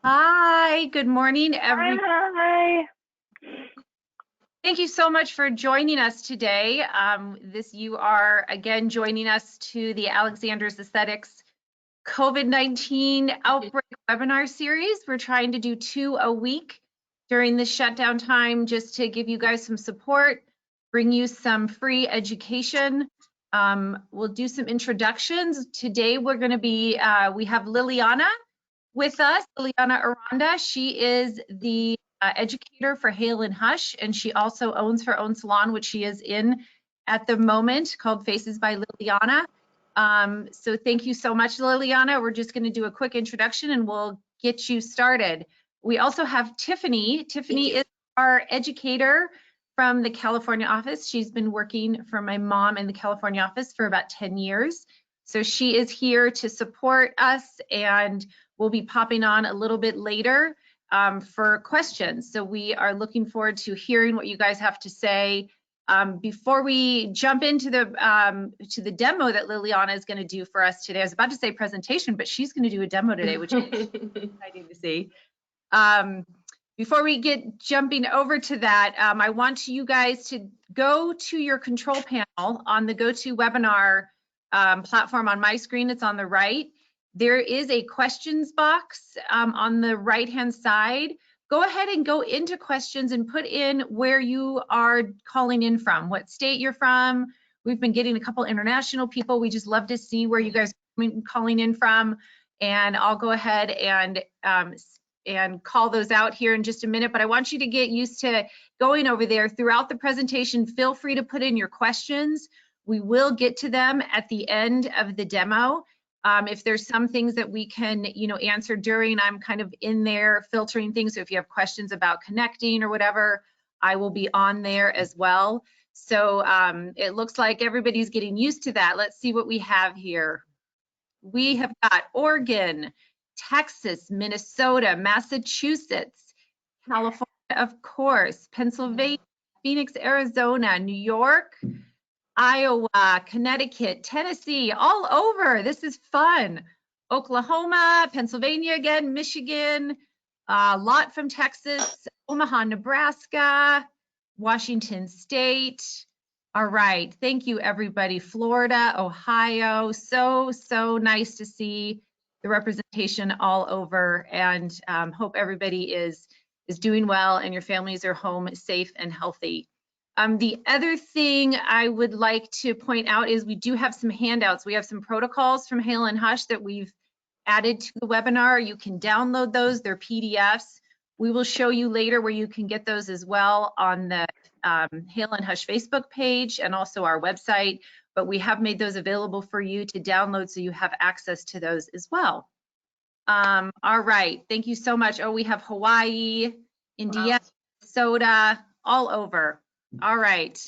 Hi, good morning, everyone. Hi. Thank you so much for joining us today. You are again joining us to the Alexander's Aesthetics COVID-19 Outbreak webinar series. We're trying to do 2 a week during the shutdown time just to give you guys some support, bring you some free education. We'll do some introductions. Today we're going to be, we have Liliana with us, Liliana Aranda. She is the educator for Hale Hush, and she also owns her own salon, which she is in at the moment, called Faces by Liliana. So thank you so much, Liliana. We're just going to do a quick introduction and we'll get you started. We also have Tiffany. Tiffany is our educator from the California office. She's been working for my mom in the California office for about 10 years. So she is here to support us, and we'll be popping on a little bit later for questions. So we are looking forward to hearing what you guys have to say. Before we jump into the demo that Liliana is going to do for us today, I was about to say presentation, but she's going to do a demo today, which is exciting to see. Before we get jumping over to that, I want you guys to go to your control panel on the GoToWebinar platform on my screen. It's on the right. There is a questions box on the right-hand side. Go ahead and go into questions and put in where you are calling in from, what state you're from. We've been getting a couple international people. We just love to see where you guys are calling in from. And I'll go ahead and call those out here in just a minute. But I want you to get used to going over there throughout the presentation. Feel free to put in your questions. We will get to them at the end of the demo. If there's some things that we can, answer during, I'm kind of in there filtering things. So if you have questions about connecting or whatever, I will be on there as well. So it looks like everybody's getting used to that. Let's see what we have here. We have got Oregon, Texas, Minnesota, Massachusetts, California, of course, Pennsylvania, Phoenix, Arizona, New York, Iowa, Connecticut, Tennessee, all over. This is fun. Oklahoma, Pennsylvania again, Michigan, a lot from Texas, Omaha, Nebraska, Washington State. All right, thank you everybody. Florida, Ohio, so nice to see the representation all over, and hope everybody is doing well and your families are home safe and healthy. The other thing I would like to point out is we do have some handouts. We have some protocols from Hale Hush that we've added to the webinar. You can download those, they're PDFs. We will show you later where you can get those as well on the Hale Hush Facebook page and also our website, but we have made those available for you to download so you have access to those as well. All right, thank you so much. Oh, we have Hawaii, Indiana, Minnesota, all over. All right.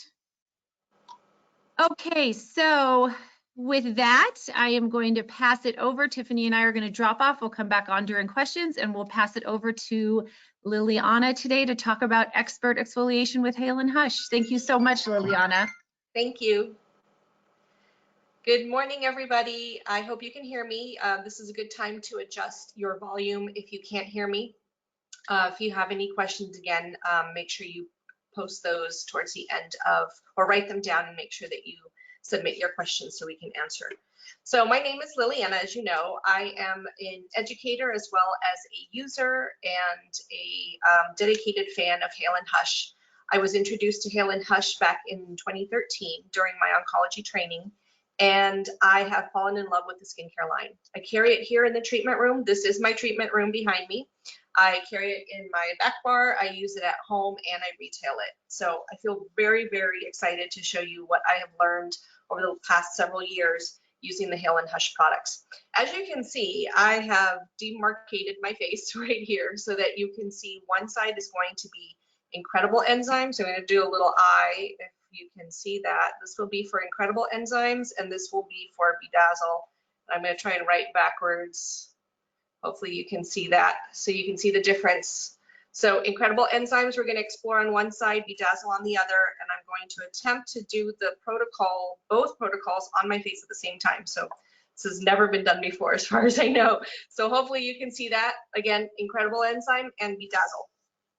Okay, so with that, I am going to pass it over. Tiffany and I are going to drop off. We'll come back on during questions, and we'll pass it over to Liliana today to talk about expert exfoliation with Hale Hush. Thank you so much, Liliana. Thank you. Good morning, everybody. I hope you can hear me. This is a good time to adjust your volume if you can't hear me. If you have any questions, again, make sure you post those towards the end of, or write them down and make sure that you submit your questions so we can answer. So my name is Liliana, as you know. I am an educator as well as a user and a dedicated fan of Hale Hush. I was introduced to Hale Hush back in 2013 during my oncology training, and I have fallen in love with the skincare line. I carry it here in the treatment room. This is my treatment room behind me. I carry it in my back bar, I use it at home, and I retail it. So I feel very, very excited to show you what I have learned over the past several years using the Hale Hush products. As you can see, I have demarcated my face right here so that you can see one side is going to be incredible enzymes. So I'm going to do a little eye if you can see that. This will be for incredible enzymes, and this will be for BeeDazzle. I'm going to try and write backwards. Hopefully you can see that, so you can see the difference. So incredible enzymes we're going to explore on one side, BeeDazzle on the other, and I'm going to attempt to do the protocol, both protocols on my face at the same time. So This has never been done before as far as I know. So hopefully you can see that. Again, incredible enzyme and BeDazzle.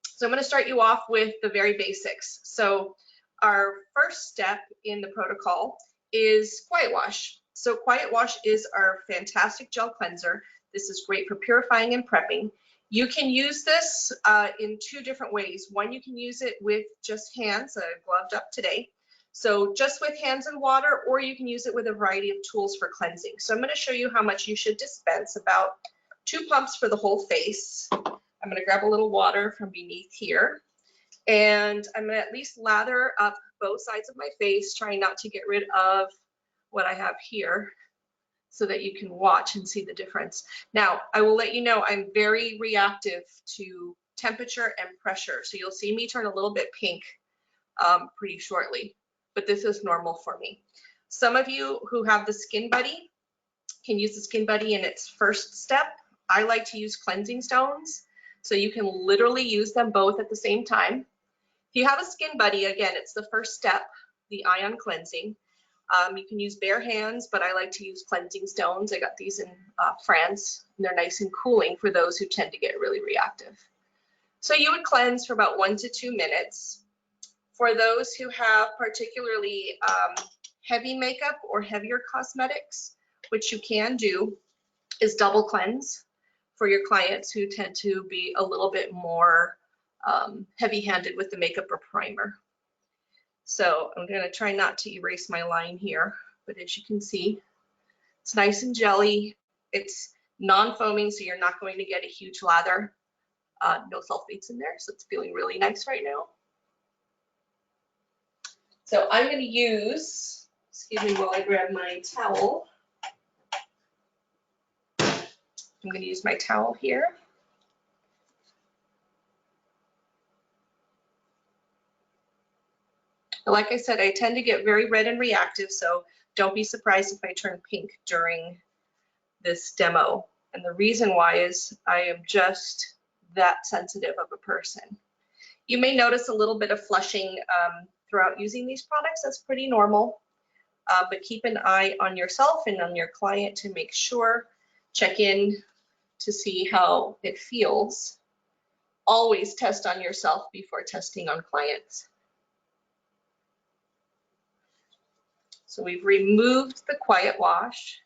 So I'm going to start you off with the very basics. So our first step in the protocol is Quiet Wash. So Quiet Wash is our fantastic gel cleanser. This is great for purifying and prepping. You can use this in two different ways. One, you can use it with just hands. I gloved up today. So just with hands and water, or you can use it with a variety of tools for cleansing. So I'm going to show you how much you should dispense, about 2 pumps for the whole face. I'm going to grab a little water from beneath here, and I'm going to at least lather up both sides of my face, trying not to get rid of what I have here so that you can watch and see the difference. Now, I will let you know I'm very reactive to temperature and pressure, so you'll see me turn a little bit pink pretty shortly, but this is normal for me. Some of you who have the Skin Buddy can use the Skin Buddy in its first step. I like to use cleansing stones, so you can literally use them both at the same time. If you have a Skin Buddy, again, it's the first step, the ion cleansing. You can use bare hands, but I like to use cleansing stones. I got these in France, and they're nice and cooling for those who tend to get really reactive. So you would cleanse for about 1 to 2 minutes. For those who have particularly heavy makeup or heavier cosmetics, which you can do, is double cleanse for your clients who tend to be a little bit more heavy-handed with the makeup or primer. So I'm going to try not to erase my line here, but as you can see, it's nice and jelly. It's non-foaming, so you're not going to get a huge lather. No sulfates in there, so it's feeling really nice right now. So I'm going to use, excuse me while I grab my towel. I'm going to use my towel here. Like I said, I tend to get very red and reactive, so don't be surprised if I turn pink during this demo. And the reason why is I am just that sensitive of a person. You may notice a little bit of flushing throughout using these products. That's pretty normal, but keep an eye on yourself and on your client to make sure. Check in to see how it feels. Always test on yourself before testing on clients. So we've removed the Quiet Wash.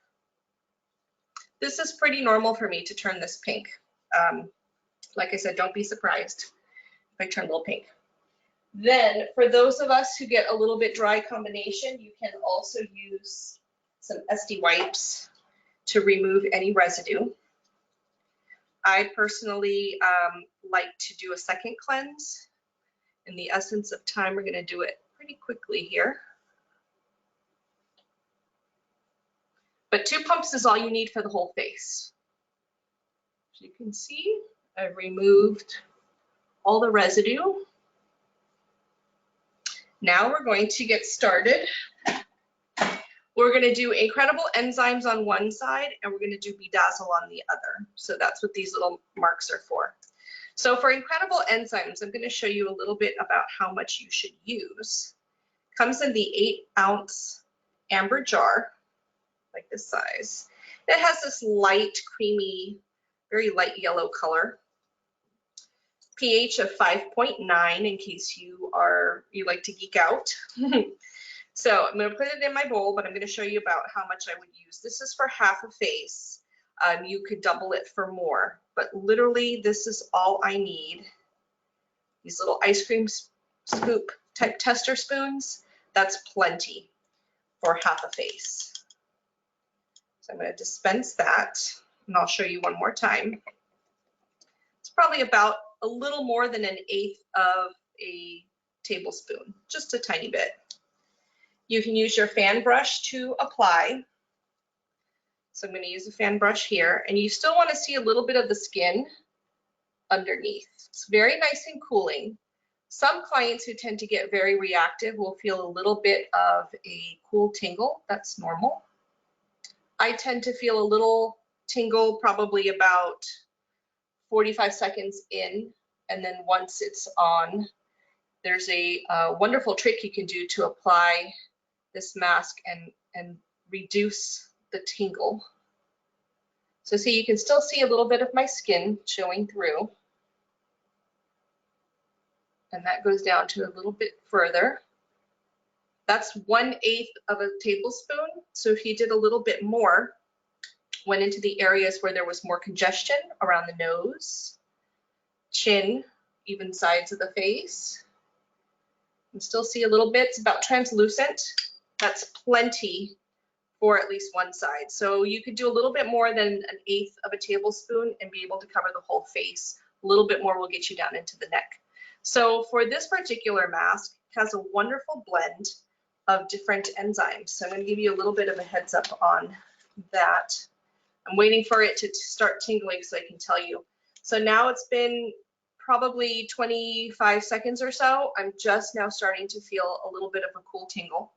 This is pretty normal for me to turn this pink. Like I said, don't be surprised if I turn a little pink. Then for those of us who get a little bit dry combination, you can also use some SD wipes to remove any residue. I personally like to do a second cleanse. In the essence of time, we're going to do it pretty quickly here. But 2 pumps is all you need for the whole face. As you can see, I've removed all the residue. Now we're going to get started. We're going to do Incredible Enzymes on one side, and we're going to do BeeDazzle on the other. So that's what these little marks are for. So for Incredible Enzymes, I'm going to show you a little bit about how much you should use. Comes in the 8-ounce amber jar, like this size. It has this light, creamy, very light yellow color. pH of 5.9 in case you like to geek out. So I'm going to put it in my bowl, but I'm going to show you about how much I would use. This is for half a face. You could double it for more, but literally this is all I need. These little ice cream scoop type tester spoons, that's plenty for half a face. So I'm going to dispense that, and I'll show you one more time. It's probably about a little more than 1/8 of a tablespoon, just a tiny bit. You can use your fan brush to apply. So I'm going to use a fan brush here, and you still want to see a little bit of the skin underneath. It's very nice and cooling. Some clients who tend to get very reactive will feel a little bit of a cool tingle. That's normal. I tend to feel a little tingle probably about 45 seconds in, and then once it's on, there's a wonderful trick you can do to apply this mask and reduce the tingle. So see, you can still see a little bit of my skin showing through. And that goes down to a little bit further. That's 1/8 of a tablespoon. So if you did a little bit more, went into the areas where there was more congestion around the nose, chin, even sides of the face. You still see a little bit, it's about translucent. That's plenty for at least one side. So you could do a little bit more than 1/8 of a tablespoon and be able to cover the whole face. A little bit more will get you down into the neck. So for this particular mask, it has a wonderful blend of different enzymes. So I'm going to give you a little bit of a heads up on that. I'm waiting for it to start tingling so I can tell you. So now it's been probably 25 seconds or so. I'm just now starting to feel a little bit of a cool tingle.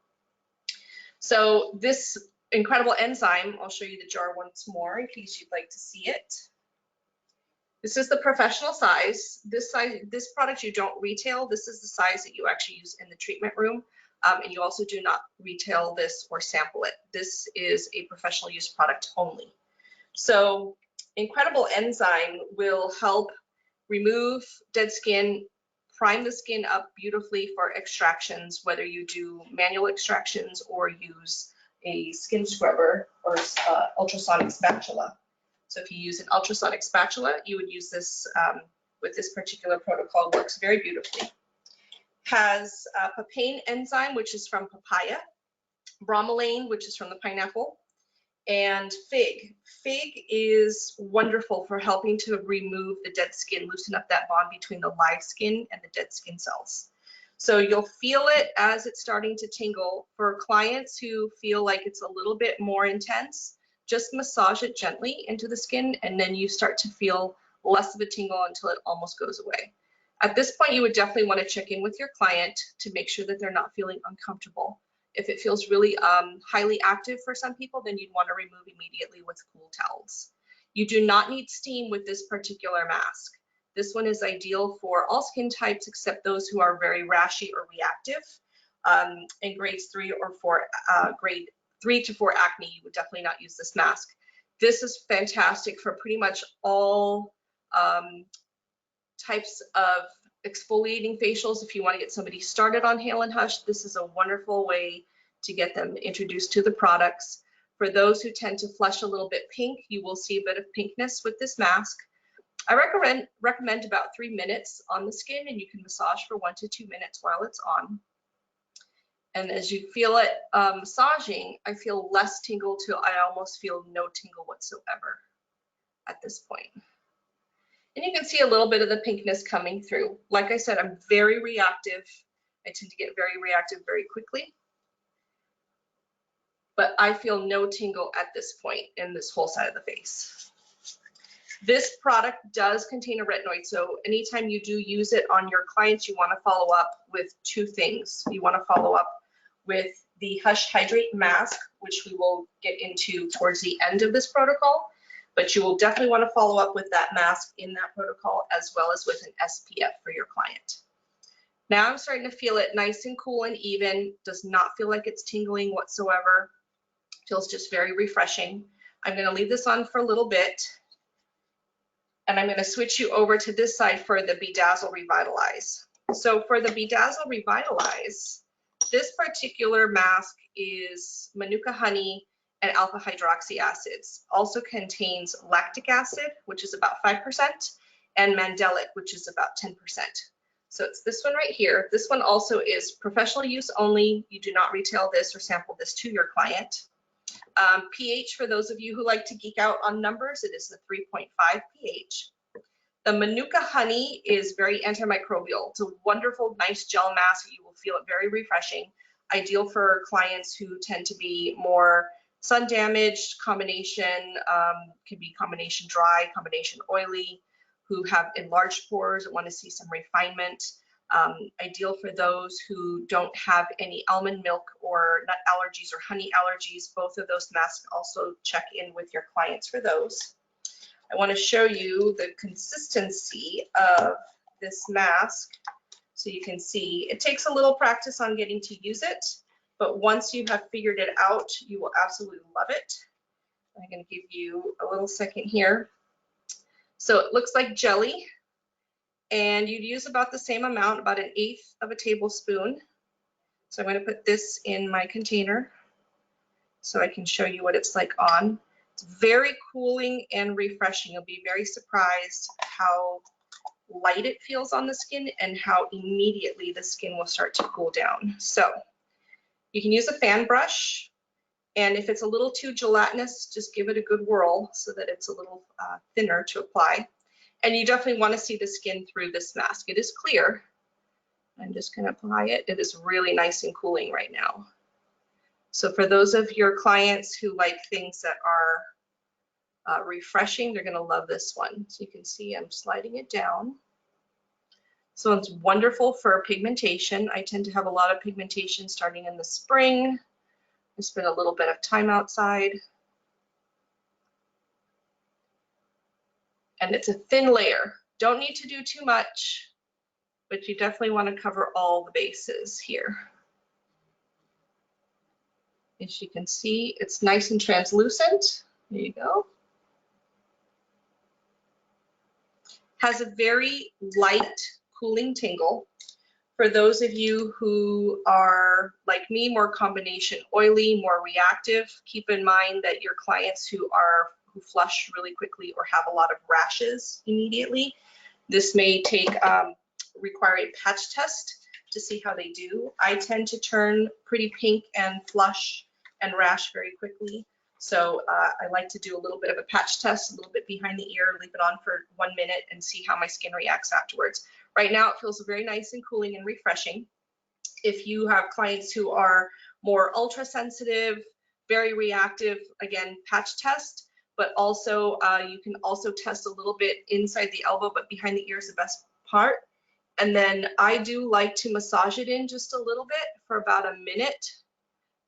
So this incredible enzyme, I'll show you the jar once more in case you'd like to see it. This is the professional size. This product you don't retail. This is the size that you actually use in the treatment room. And you also do not retail this or sample it. This is a professional use product only. So incredible enzyme will help remove dead skin, prime the skin up beautifully for extractions, whether you do manual extractions or use a skin scrubber or ultrasonic spatula. So if you use an ultrasonic spatula, you would use this with this particular protocol. Works very beautifully. Has papain enzyme, which is from papaya, bromelain, which is from the pineapple, and fig. Fig is wonderful for helping to remove the dead skin, loosen up that bond between the live skin and the dead skin cells. So you'll feel it as it's starting to tingle. For clients who feel like it's a little bit more intense, just massage it gently into the skin, and then you start to feel less of a tingle until it almost goes away. At this point, you would definitely want to check in with your client to make sure that they're not feeling uncomfortable. If it feels really highly active for some people, then you'd want to remove immediately with cool towels. You do not need steam with this particular mask. This one is ideal for all skin types except those who are very rashy or reactive. In grades 3 or 4, grade 3 to 4 acne, you would definitely not use this mask. This is fantastic for pretty much all types of exfoliating facials. If you want to get somebody started on Hale Hush, this is a wonderful way to get them introduced to the products. For those who tend to flush a little bit pink, you will see a bit of pinkness with this mask. I recommend about 3 minutes on the skin, and you can massage for 1 to 2 minutes while it's on. And as you feel it massaging, I feel less tingle to I almost feel no tingle whatsoever at this point. And you can see a little bit of the pinkness coming through. Like I said, I'm very reactive. I tend to get very reactive very quickly. But I feel no tingle at this point in this whole side of the face. This product does contain a retinoid, so anytime you do use it on your clients, you want to follow up with 2 things. You want to follow up with the Hush Hydrate mask, which we will get into towards the end of this protocol, but you will definitely want to follow up with that mask in that protocol as well as with an SPF for your client. Now I'm starting to feel it nice and cool and even, does not feel like it's tingling whatsoever, feels just very refreshing. I'm going to leave this on for a little bit. And I'm going to switch you over to this side for the Bedazzle Revitalize. So for the Bedazzle Revitalize, this particular mask is Manuka honey and alpha hydroxy acids. Also contains lactic acid, which is about 5%, and mandelic, which is about 10%. So it's this one right here. This one also is professional use only. You do not retail this or sample this to your client. pH, for those of you who like to geek out on numbers, it is a 3.5 pH. The Manuka honey is very antimicrobial. It's a wonderful, nice gel mask. You will feel it very refreshing. Ideal for clients who tend to be more sun damaged, combination, can be combination dry, combination oily, who have enlarged pores and want to see some refinement. Ideal for those who don't have any almond milk or nut allergies or honey allergies. Both of those masks also check in with your clients for those. I want to show you the consistency of this mask so you can see. It takes a little practice on getting to use it, but once you have figured it out, you will absolutely love it. I'm going to give you a little second here. So it looks like jelly, and you'd use about the same amount, about 1/8 of a tablespoon. So I'm going to put this in my container so I can show you what it's like on. It's very cooling and refreshing. You'll be very surprised how light it feels on the skin and how immediately the skin will start to cool down. So you can use a fan brush, and if it's a little too gelatinous, just give it a good whirl so that it's a little thinner to apply. And you definitely want to see the skin through this mask. It is clear. I'm just going to apply it. It is really nice and cooling right now. So for those of your clients who like things that are refreshing, they're going to love this one. So you can see I'm sliding it down. So it's wonderful for pigmentation. I tend to have a lot of pigmentation starting in the spring. I spend a little bit of time outside. And it's a thin layer. Don't need to do too much, but you definitely want to cover all the bases here. As you can see, it's nice and translucent. There you go. Has a very light cooling tingle. For those of you who are like me, more combination oily, more reactive, keep in mind that your clients who flush really quickly or have a lot of rashes immediately, this may require a patch test to see how they do. I tend to turn pretty pink and flush and rash very quickly. So I like to do a little bit of a patch test, a little bit behind the ear, leave it on for 1 minute and see how my skin reacts afterwards. Right now it feels very nice and cooling and refreshing. If you have clients who are more ultra sensitive, very reactive, again, patch test, but also you can also test a little bit inside the elbow, but behind the ear is the best part. And then I do like to massage it in just a little bit for about 1 minute,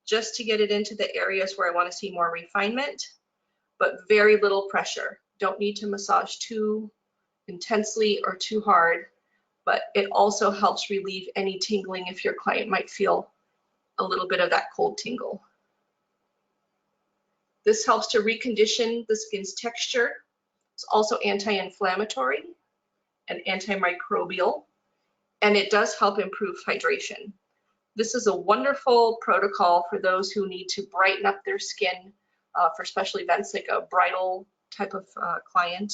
just to get it into the areas where I want to see more refinement, but very little pressure. Don't need to massage too intensely or too hard, but it also helps relieve any tingling if your client might feel a little bit of that cold tingle. This helps to recondition the skin's texture. It's also anti-inflammatory and antimicrobial, and it does help improve hydration. This is a wonderful protocol for those who need to brighten up their skin for special events, like a bridal type of client,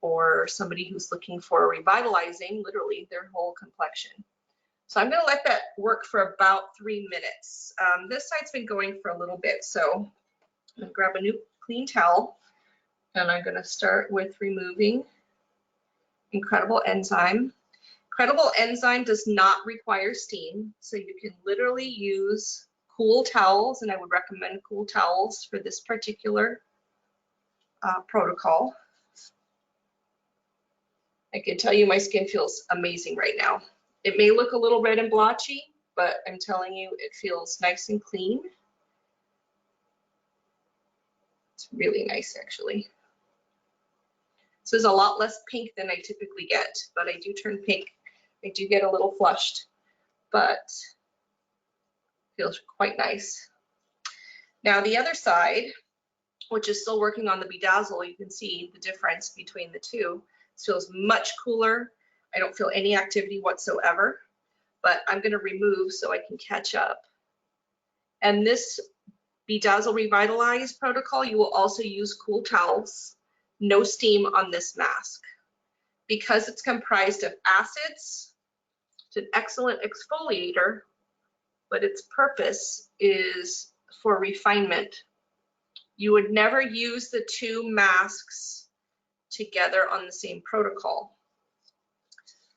or somebody who's looking for revitalizing, literally, their whole complexion. So I'm going to let that work for about 3 minutes. This side's been going for a little bit, so I'm going to grab a new clean towel, and I'm going to start with removing Incredible Enzyme. Incredible Enzyme does not require steam, so you can literally use cool towels, and I would recommend cool towels for this particular protocol. I can tell you my skin feels amazing right now. It may look a little red and blotchy, but I'm telling you it feels nice and clean. It's really nice, actually. This is a lot less pink than I typically get, but I do turn pink. I do get a little flushed, but feels quite nice. Now the other side, which is still working on the BeeDazzle, you can see the difference between the two. This feels much cooler. I don't feel any activity whatsoever, but I'm going to remove so I can catch up. And this BeeDazzle Revitalize protocol, you will also use cool towels, no steam on this mask. Because it's comprised of acids, it's an excellent exfoliator, but its purpose is for refinement. You would never use the two masks together on the same protocol.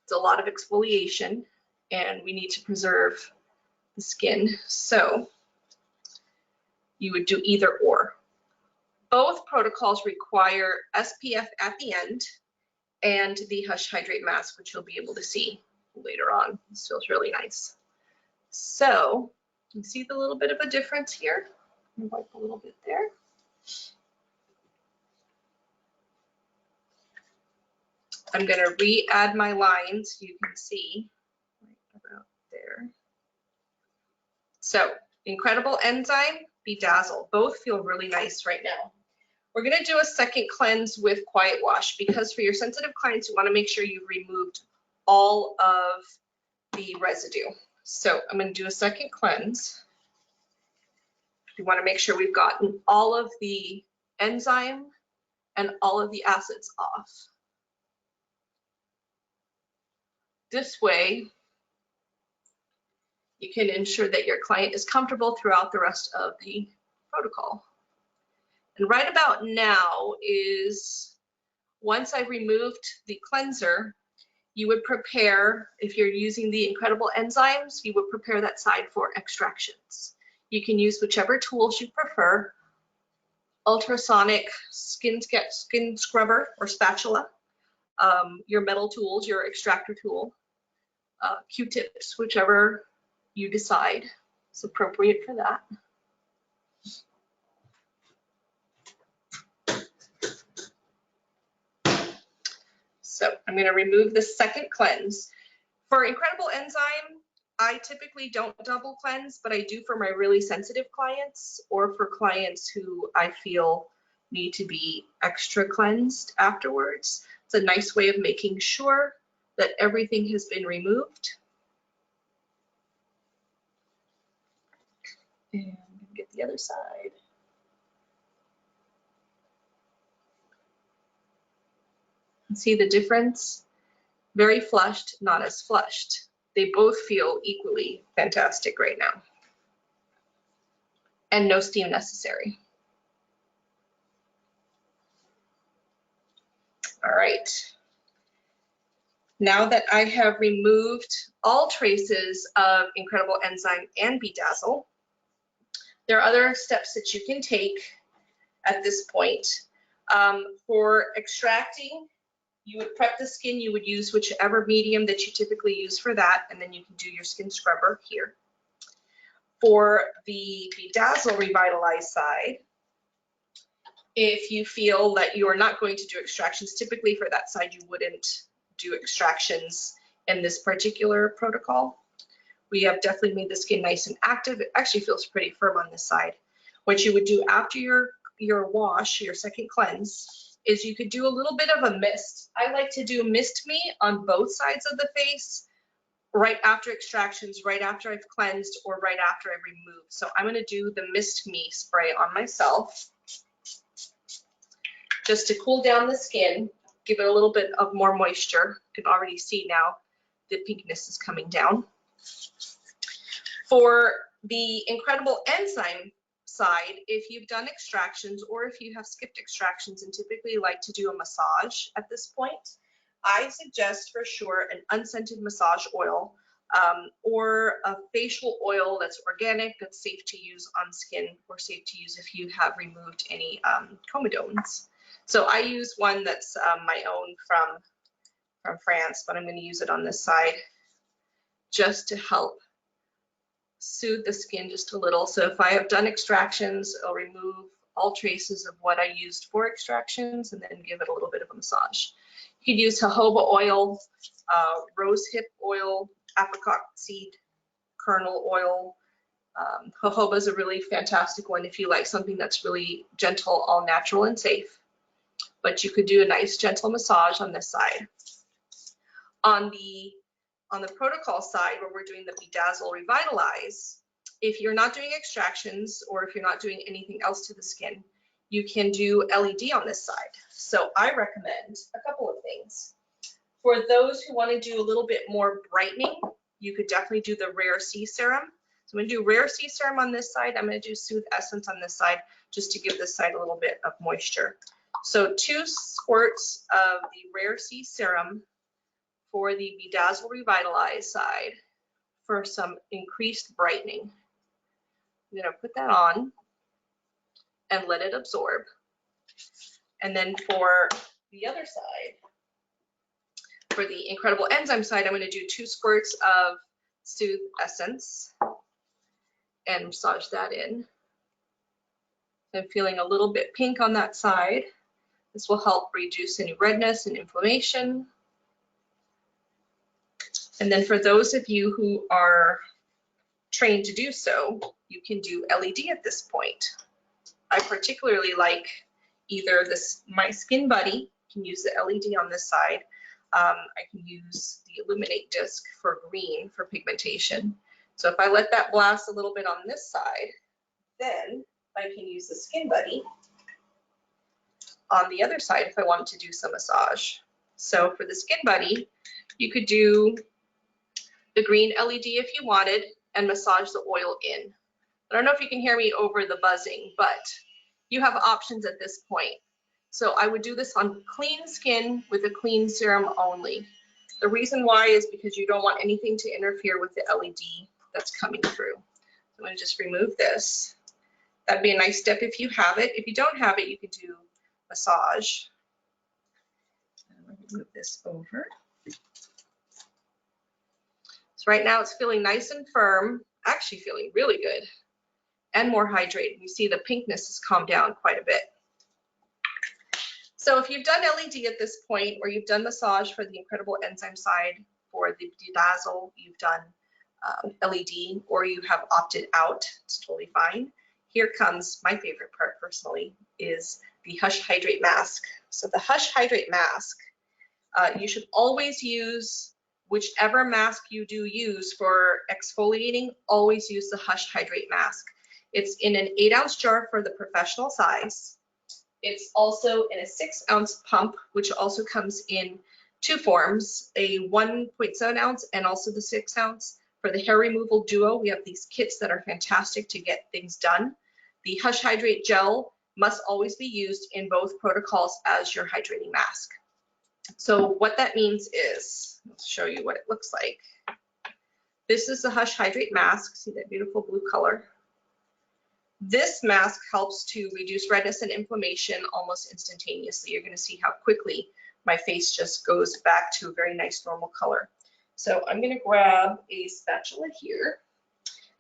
It's a lot of exfoliation, and we need to preserve the skin. So you would do either or. Both protocols require SPF at the end and the Hush Hydrate mask, which you'll be able to see later on. This feels really nice. So you see the little bit of a difference here? Wipe a little bit there. I'm going to re-add my lines. You can see right about there. So Incredible Enzyme, BeeDazzle. Both feel really nice right now. We're going to do a second cleanse with Quiet Wash because for your sensitive clients, you want to make sure you've removed all of the residue. So I'm going to do a second cleanse. We want to make sure we've gotten all of the enzyme and all of the acids off. This way, you can ensure that your client is comfortable throughout the rest of the protocol. And right about now is, once I've removed the cleanser, you would prepare, if you're using the incredible enzymes, you would prepare that side for extractions. You can use whichever tools you prefer, ultrasonic skin scrubber or spatula, your metal tools, your extractor tool, Q-tips, whichever you decide is appropriate for that. So I'm going to remove the second cleanse. For Incredible Enzyme, I typically don't double cleanse, but I do for my really sensitive clients or for clients who I feel need to be extra cleansed afterwards. It's a nice way of making sure that everything has been removed. And get the other side. See the difference? Very flushed, not as flushed. They both feel equally fantastic right now. And no steam necessary. All right. Now that I have removed all traces of Incredible Enzyme and BeeDazzle, there are other steps that you can take at this point. For extracting, you would prep the skin, you would use whichever medium that you typically use for that, and then you can do your skin scrubber here. For the BeeDazzle Revitalize side, if you feel that you are not going to do extractions, typically for that side you wouldn't do extractions in this particular protocol. We have definitely made the skin nice and active. It actually feels pretty firm on this side. What you would do after your wash, your second cleanse, is you could do a little bit of a mist. I like to do Mist Me on both sides of the face, right after extractions, right after I've cleansed, or right after I've removed. So I'm gonna do the Mist Me spray on myself, just to cool down the skin, give it a little bit of more moisture. You can already see now the pinkness is coming down. For the Incredible Enzyme side, if you've done extractions or if you have skipped extractions and typically like to do a massage at this point, I suggest for sure an unscented massage oil or a facial oil that's organic, that's safe to use on skin or safe to use if you have removed any comedones. So I use one that's my own from France, but I'm going to use it on this side just to help soothe the skin just a little. So if I have done extractions, I'll remove all traces of what I used for extractions and then give it a little bit of a massage. You could use jojoba oil, rose hip oil, apricot seed kernel oil. Jojoba is a really fantastic one if you like something that's really gentle, all natural and safe. But you could do a nice gentle massage on this side. On the protocol side, where we're doing the BeeDazzle Revitalize, if you're not doing extractions or if you're not doing anything else to the skin, you can do LED on this side. So I recommend a couple of things. For those who want to do a little bit more brightening, you could definitely do the Rare C Serum. So I'm going to do Rare C Serum on this side. I'm going to do Soothe Essence on this side just to give this side a little bit of moisture. So 2 squirts of the Rare C Serum for the BeeDazzle Revitalize side for some increased brightening. I'm going to put that on and let it absorb. And then for the other side, for the Incredible Enzyme side, I'm going to do 2 squirts of Soothe Essence and massage that in. I'm feeling a little bit pink on that side. This will help reduce any redness and inflammation. And then for those of you who are trained to do so, you can do LED at this point. I particularly like either my Skin Buddy, can use the LED on this side. I can use the Illuminate disc for green for pigmentation. So if I let that blast a little bit on this side, then I can use the Skin Buddy on the other side if I wanted to do some massage. So for the Skin Buddy, you could do the green LED if you wanted and massage the oil in. I don't know if you can hear me over the buzzing, but you have options at this point. So I would do this on clean skin with a clean serum only. The reason why is because you don't want anything to interfere with the LED that's coming through. I'm going to just remove this. That'd be a nice step if you have it. If you don't have it, you could do massage. I'm going to move this over. So right now it's feeling nice and firm, actually feeling really good and more hydrated. You see the pinkness has calmed down quite a bit. So if you've done LED at this point, or you've done massage for the incredible enzyme side for the BeDazzle, you've done LED, or you have opted out, it's totally fine. Here comes my favorite part personally, is the Hush Hydrate Mask. So the Hush Hydrate Mask, you should always use whichever mask you do use for exfoliating, always use the Hush Hydrate Mask. It's in an 8-ounce jar for the professional size. It's also in a 6-ounce pump, which also comes in 2 forms, a 1.7 ounce and also the 6 ounce. For the hair removal duo, we have these kits that are fantastic to get things done. The Hush Hydrate Gel must always be used in both protocols as your hydrating mask. So what that means is, let's show you what it looks like. This is the Hush Hydrate Mask. See that beautiful blue color? This mask helps to reduce redness and inflammation almost instantaneously. You're going to see how quickly my face just goes back to a very nice normal color. So I'm going to grab a spatula here.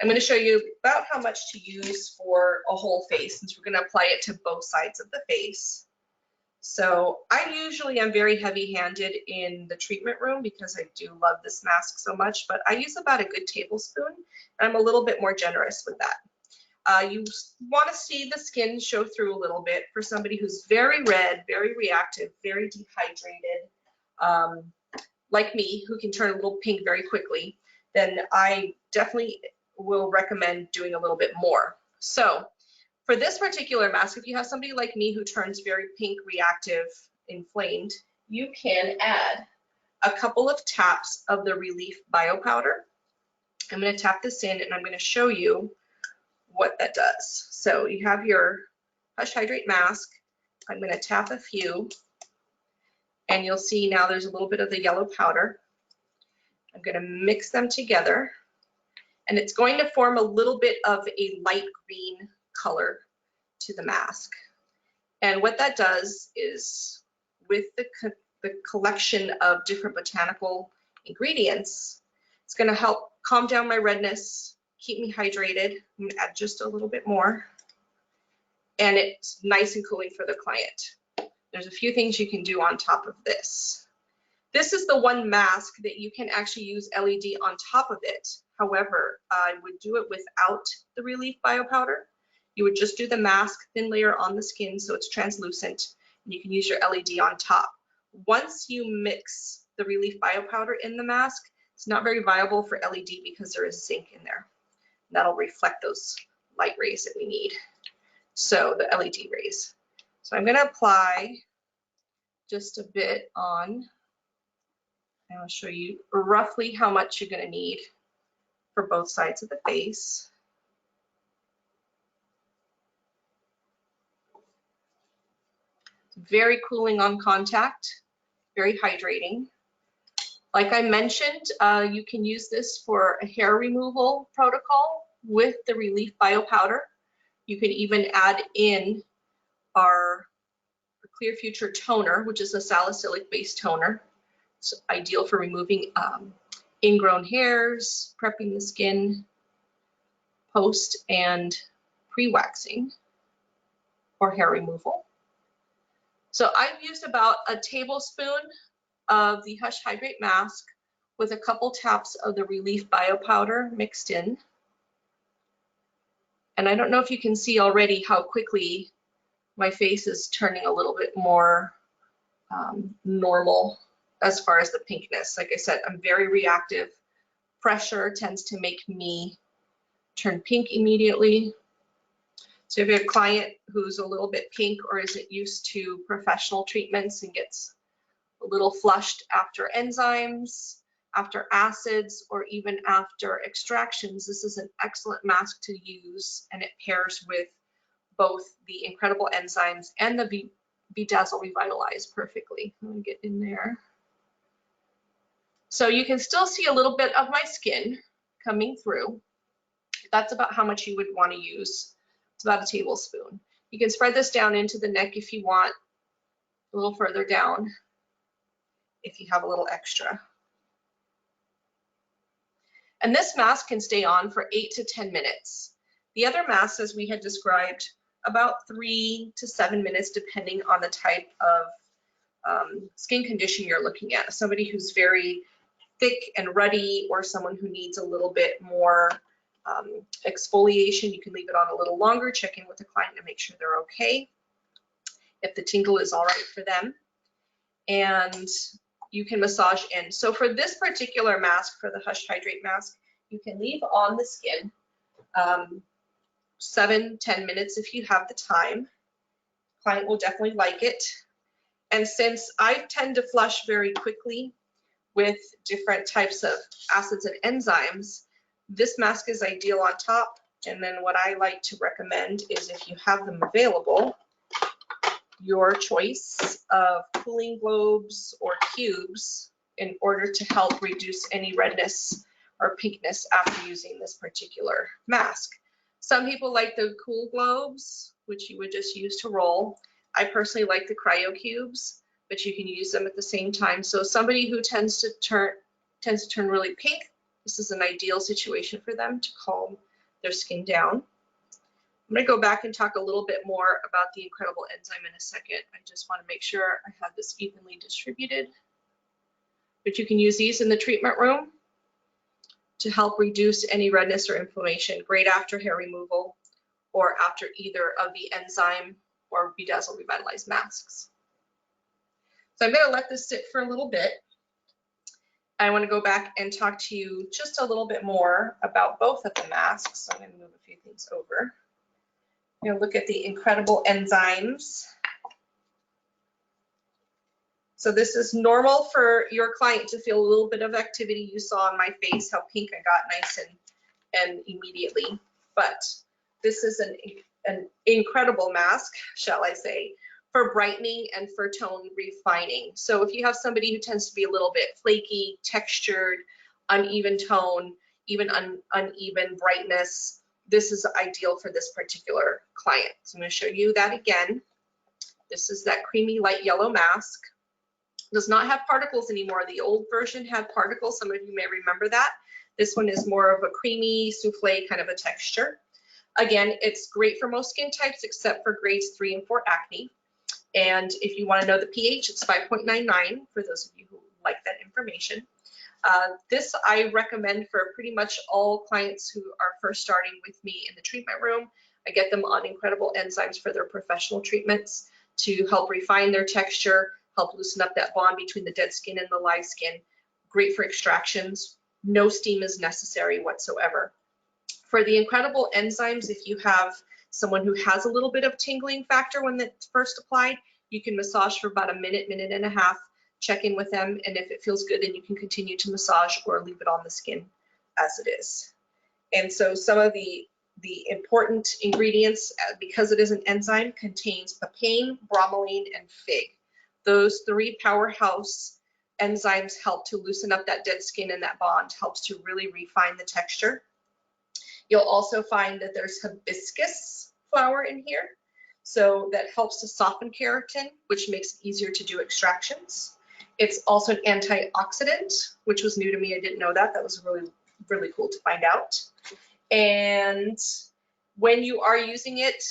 I'm going to show you about how much to use for a whole face, since we're going to apply it to both sides of the face. So I usually am very heavy-handed in the treatment room because I do love this mask so much, but I use about a good tablespoon, and I'm a little bit more generous with that. You want to see the skin show through a little bit for somebody who's very red, very reactive, very dehydrated, like me, who can turn a little pink very quickly. Then I definitely will recommend doing a little bit more. So for this particular mask, if you have somebody like me who turns very pink, reactive, inflamed, you can add a couple of taps of the Relief Bio Powder. I'm going to tap this in and I'm going to show you what that does. So you have your Hush Hydrate Mask. I'm going to tap a few, and you'll see now there's a little bit of the yellow powder. I'm going to mix them together, and it's going to form a little bit of a light green color to the mask. And what that does is, with the collection of different botanical ingredients, it's going to help calm down my redness, keep me hydrated. I'm going to add just a little bit more, and it's nice and cooling for the client. There's a few things you can do on top of this. This is the one mask that you can actually use LED on top of it. However, I would do it without the Relief Bio Powder. You would just do the mask, thin layer on the skin so it's translucent, and you can use your LED on top. Once you mix the Relief Bio Powder in the mask, it's not very viable for LED because there is zinc in there. That'll reflect those light rays that we need. So the LED rays. So I'm going to apply just a bit on, and I'll show you roughly how much you're going to need for both sides of the face. It's very cooling on contact, very hydrating. Like I mentioned, you can use this for a hair removal protocol with the Relief Bio Powder. You can even add in our Clear Future Toner, which is a salicylic based toner. It's ideal for removing ingrown hairs, prepping the skin post and pre-waxing or hair removal. So I've used about a tablespoon of the Hush Hydrate Mask with a couple taps of the Relief Bio Powder mixed in. And I don't know if you can see already how quickly my face is turning a little bit more normal as far as the pinkness. Like I said, I'm very reactive. Pressure tends to make me turn pink immediately. So if you have a client who's a little bit pink or isn't used to professional treatments and gets a little flushed after enzymes, after acids, or even after extractions, this is an excellent mask to use, and it pairs with both the incredible enzymes and the BeDazzle Revitalize perfectly. Let me get in there. So you can still see a little bit of my skin coming through. That's about how much you would want to use. It's about a tablespoon. You can spread this down into the neck if you want, a little further down if you have a little extra. And this mask can stay on for 8 to 10 minutes. The other masks, as we had described, about 3 to 7 minutes, depending on the type of skin condition you're looking at. Somebody who's very thick and ruddy, or someone who needs a little bit more exfoliation, you can leave it on a little longer, check in with the client to make sure they're okay, if the tingle is all right for them, and you can massage in. So for this particular mask, for the Hush Hydrate mask, you can leave on the skin 7-10 minutes if you have the time. Client will definitely like it. And since I tend to flush very quickly with different types of acids and enzymes, this mask is ideal on top. And then what I like to recommend is, if you have them available, your choice of cooling globes or cubes in order to help reduce any redness or pinkness after using this particular mask. Some people like the cool globes, which you would just use to roll. I personally like the Cryo Cubes, but you can use them at the same time. So somebody who tends to turn really pink, this is an ideal situation for them to calm their skin down. I'm going to go back and talk a little bit more about the incredible enzyme in a second. I just want to make sure I have this evenly distributed. But you can use these in the treatment room to help reduce any redness or inflammation, great after hair removal or after either of the enzyme or BeDazzle Revitalize masks. So I'm going to let this sit for a little bit. I want to go back and talk to you just a little bit more about both of the masks. So I'm going to move a few things over. I'm going to look at the incredible enzymes. So this is normal for your client to feel a little bit of activity. You saw on my face how pink I got nice and immediately. But this is an incredible mask, shall I say, for brightening and for tone refining. So if you have somebody who tends to be a little bit flaky, textured, uneven tone, even uneven brightness, this is ideal for this particular client. So I'm going to show you that again. This is that creamy light yellow mask. Does not have particles anymore. The old version had particles. Some of you may remember that. This one is more of a creamy souffle kind of a texture. Again, it's great for most skin types except for grades 3 and 4 acne. And if you want to know the pH, it's 5.99 for those of you who like that information. This I recommend for pretty much all clients who are first starting with me in the treatment room. I get them on incredible enzymes for their professional treatments to help refine their texture, help loosen up that bond between the dead skin and the live skin. Great for extractions. No steam is necessary whatsoever. For the incredible enzymes, if you have someone who has a little bit of tingling factor when it's first applied, you can massage for about a minute, minute and a half, check in with them, and if it feels good, then you can continue to massage or leave it on the skin as it is. And so some of the important ingredients, because it is an enzyme, contains papain, bromelain, and fig. Those 3 powerhouse enzymes help to loosen up that dead skin, and that bond helps to really refine the texture. You'll also find that there's hibiscus flower in here. So that helps to soften keratin, which makes it easier to do extractions. It's also an antioxidant, which was new to me. I didn't know that. That was really, really cool to find out. And when you are using it,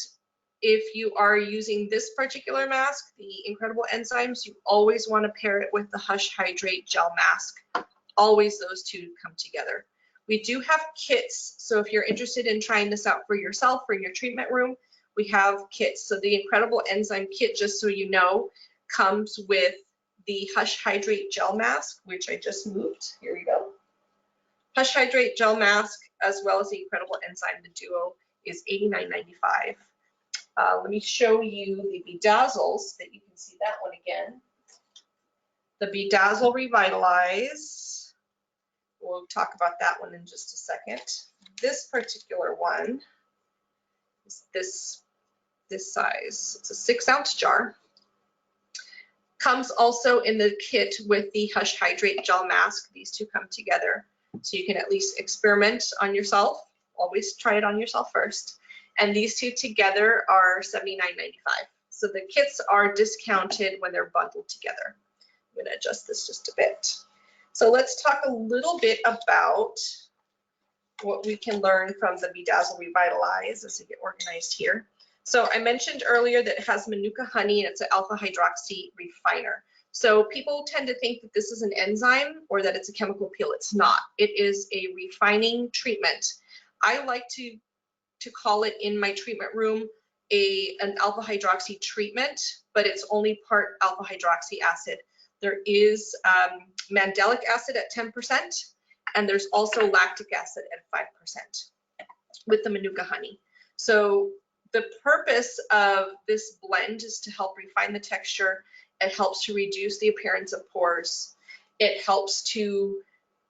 if you are using this particular mask, the incredible enzymes, you always want to pair it with the Hush Hydrate Gel mask. Always those two come together. We do have kits, so if you're interested in trying this out for yourself or in your treatment room, we have kits. So the Incredible Enzyme Kit, just so you know, comes with the Hush Hydrate Gel Mask, which I just moved. Here you go. Hush Hydrate Gel Mask, as well as the Incredible Enzyme. The duo is $89.95. Let me show you the BeeDazzles, that you can see that one again. The Bedazzle Revitalize. We'll talk about that one in just a second. This particular one is this size. It's a 6-ounce jar. Comes also in the kit with the Hush Hydrate Gel Mask. These two come together, so you can at least experiment on yourself. Always try it on yourself first. And these two together are $79.95. So the kits are discounted when they're bundled together. I'm going to adjust this just a bit. So let's talk a little bit about what we can learn from the BeeDazzle Revitalize as we get organized here. So I mentioned earlier that it has Manuka honey and it's an alpha hydroxy refiner. So people tend to think that this is an enzyme or that it's a chemical peel. It's not. It is a refining treatment. I like to call it in my treatment room an alpha hydroxy treatment, but it's only part alpha hydroxy acid. There is mandelic acid at 10%, and there's also lactic acid at 5% with the Manuka honey. So the purpose of this blend is to help refine the texture. It helps to reduce the appearance of pores. It helps to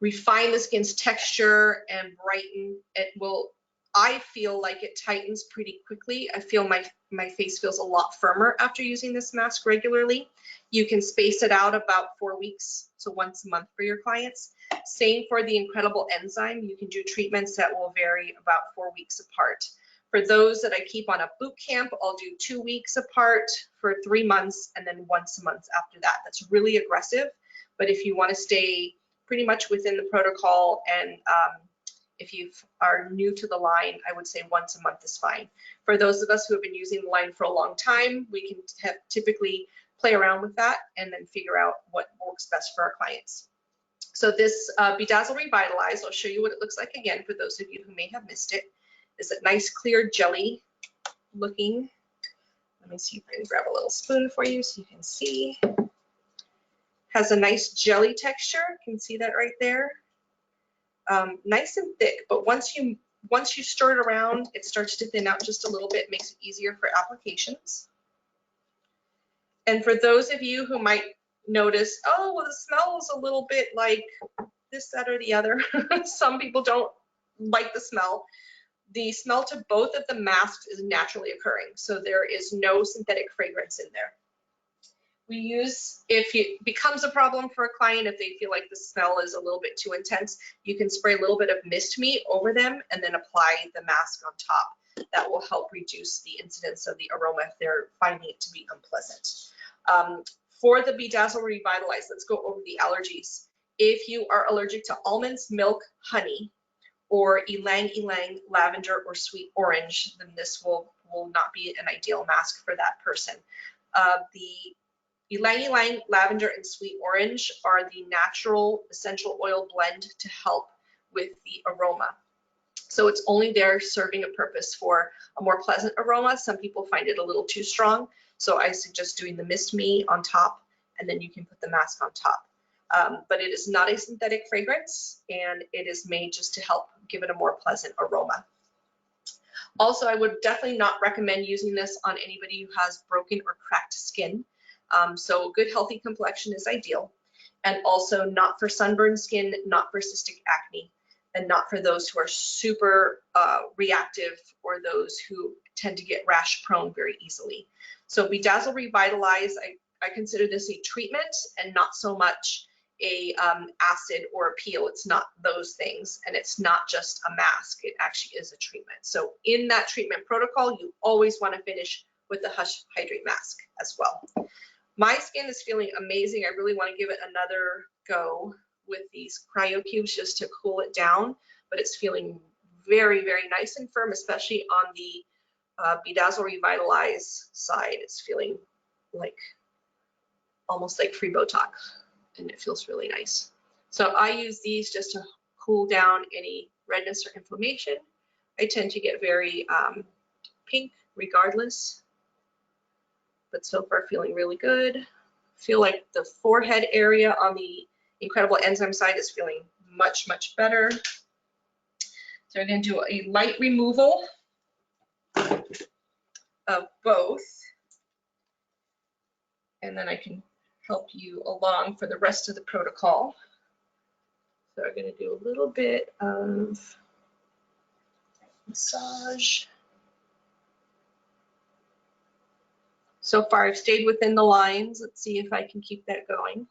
refine the skin's texture and brighten. It will, I feel like it tightens pretty quickly. I feel my face feels a lot firmer after using this mask regularly. You can space it out about 4 weeks, so once a month for your clients. Same for the Incredible Enzyme. You can do treatments that will vary about 4 weeks apart. For those that I keep on a boot camp, I'll do 2 weeks apart for 3 months and then once a month after that. That's really aggressive, but if you want to stay pretty much within the protocol and if you are new to the line, I would say once a month is fine. For those of us who have been using the line for a long time, we can typically play around with that and then figure out what works best for our clients. So this BeeDazzle Revitalize, I'll show you what it looks like again for those of you who may have missed it. Is a nice clear jelly looking. Let me see if I can grab a little spoon for you so you can see. Has a nice jelly texture. You can see that right there. Nice and thick, but once you stir it around, it starts to thin out just a little bit, makes it easier for applications. And for those of you who might notice, oh, well, the smell is a little bit like this, that, or the other. Some people don't like the smell. The smell to both of the masks is naturally occurring, so there is no synthetic fragrance in there. We use, if it becomes a problem for a client, if they feel like the smell is a little bit too intense, you can spray a little bit of mist meat over them and then apply the mask on top. That will help reduce the incidence of the aroma if they're finding it to be unpleasant. For the BeeDazzle Revitalize, let's go over the allergies. If you are allergic to almonds, milk, honey, or ylang ylang, lavender, or sweet orange, then this will not be an ideal mask for that person. The ylang ylang, lavender, and sweet orange are the natural essential oil blend to help with the aroma. So it's only there serving a purpose for a more pleasant aroma. Some people find it a little too strong, so I suggest doing the mist me on top, and then you can put the mask on top. But it is not a synthetic fragrance, and it is made just to help give it a more pleasant aroma. Also, I would definitely not recommend using this on anybody who has broken or cracked skin. So good healthy complexion is ideal, and also not for sunburned skin, not for cystic acne, and not for those who are super reactive or those who tend to get rash prone very easily. So BeeDazzle Revitalize, I consider this a treatment and not so much a acid or a peel. It's not those things, and it's not just a mask. It actually is a treatment. So in that treatment protocol, you always want to finish with the Hush Hydrate mask as well. My skin is feeling amazing. I really want to give it another go with these Cryo Cubes just to cool it down, but it's feeling very, very nice and firm, especially on the BeeDazzle Revitalize side. It's feeling like almost like free Botox, and it feels really nice. So I use these just to cool down any redness or inflammation. I tend to get very pink regardless, but so far feeling really good. Feel like the forehead area on the Incredible Enzyme side is feeling much, much better. So we're going to do a light removal of both, and then I can help you along for the rest of the protocol. So we're going to do a little bit of massage. So far I've stayed within the lines. Let's see if I can keep that going.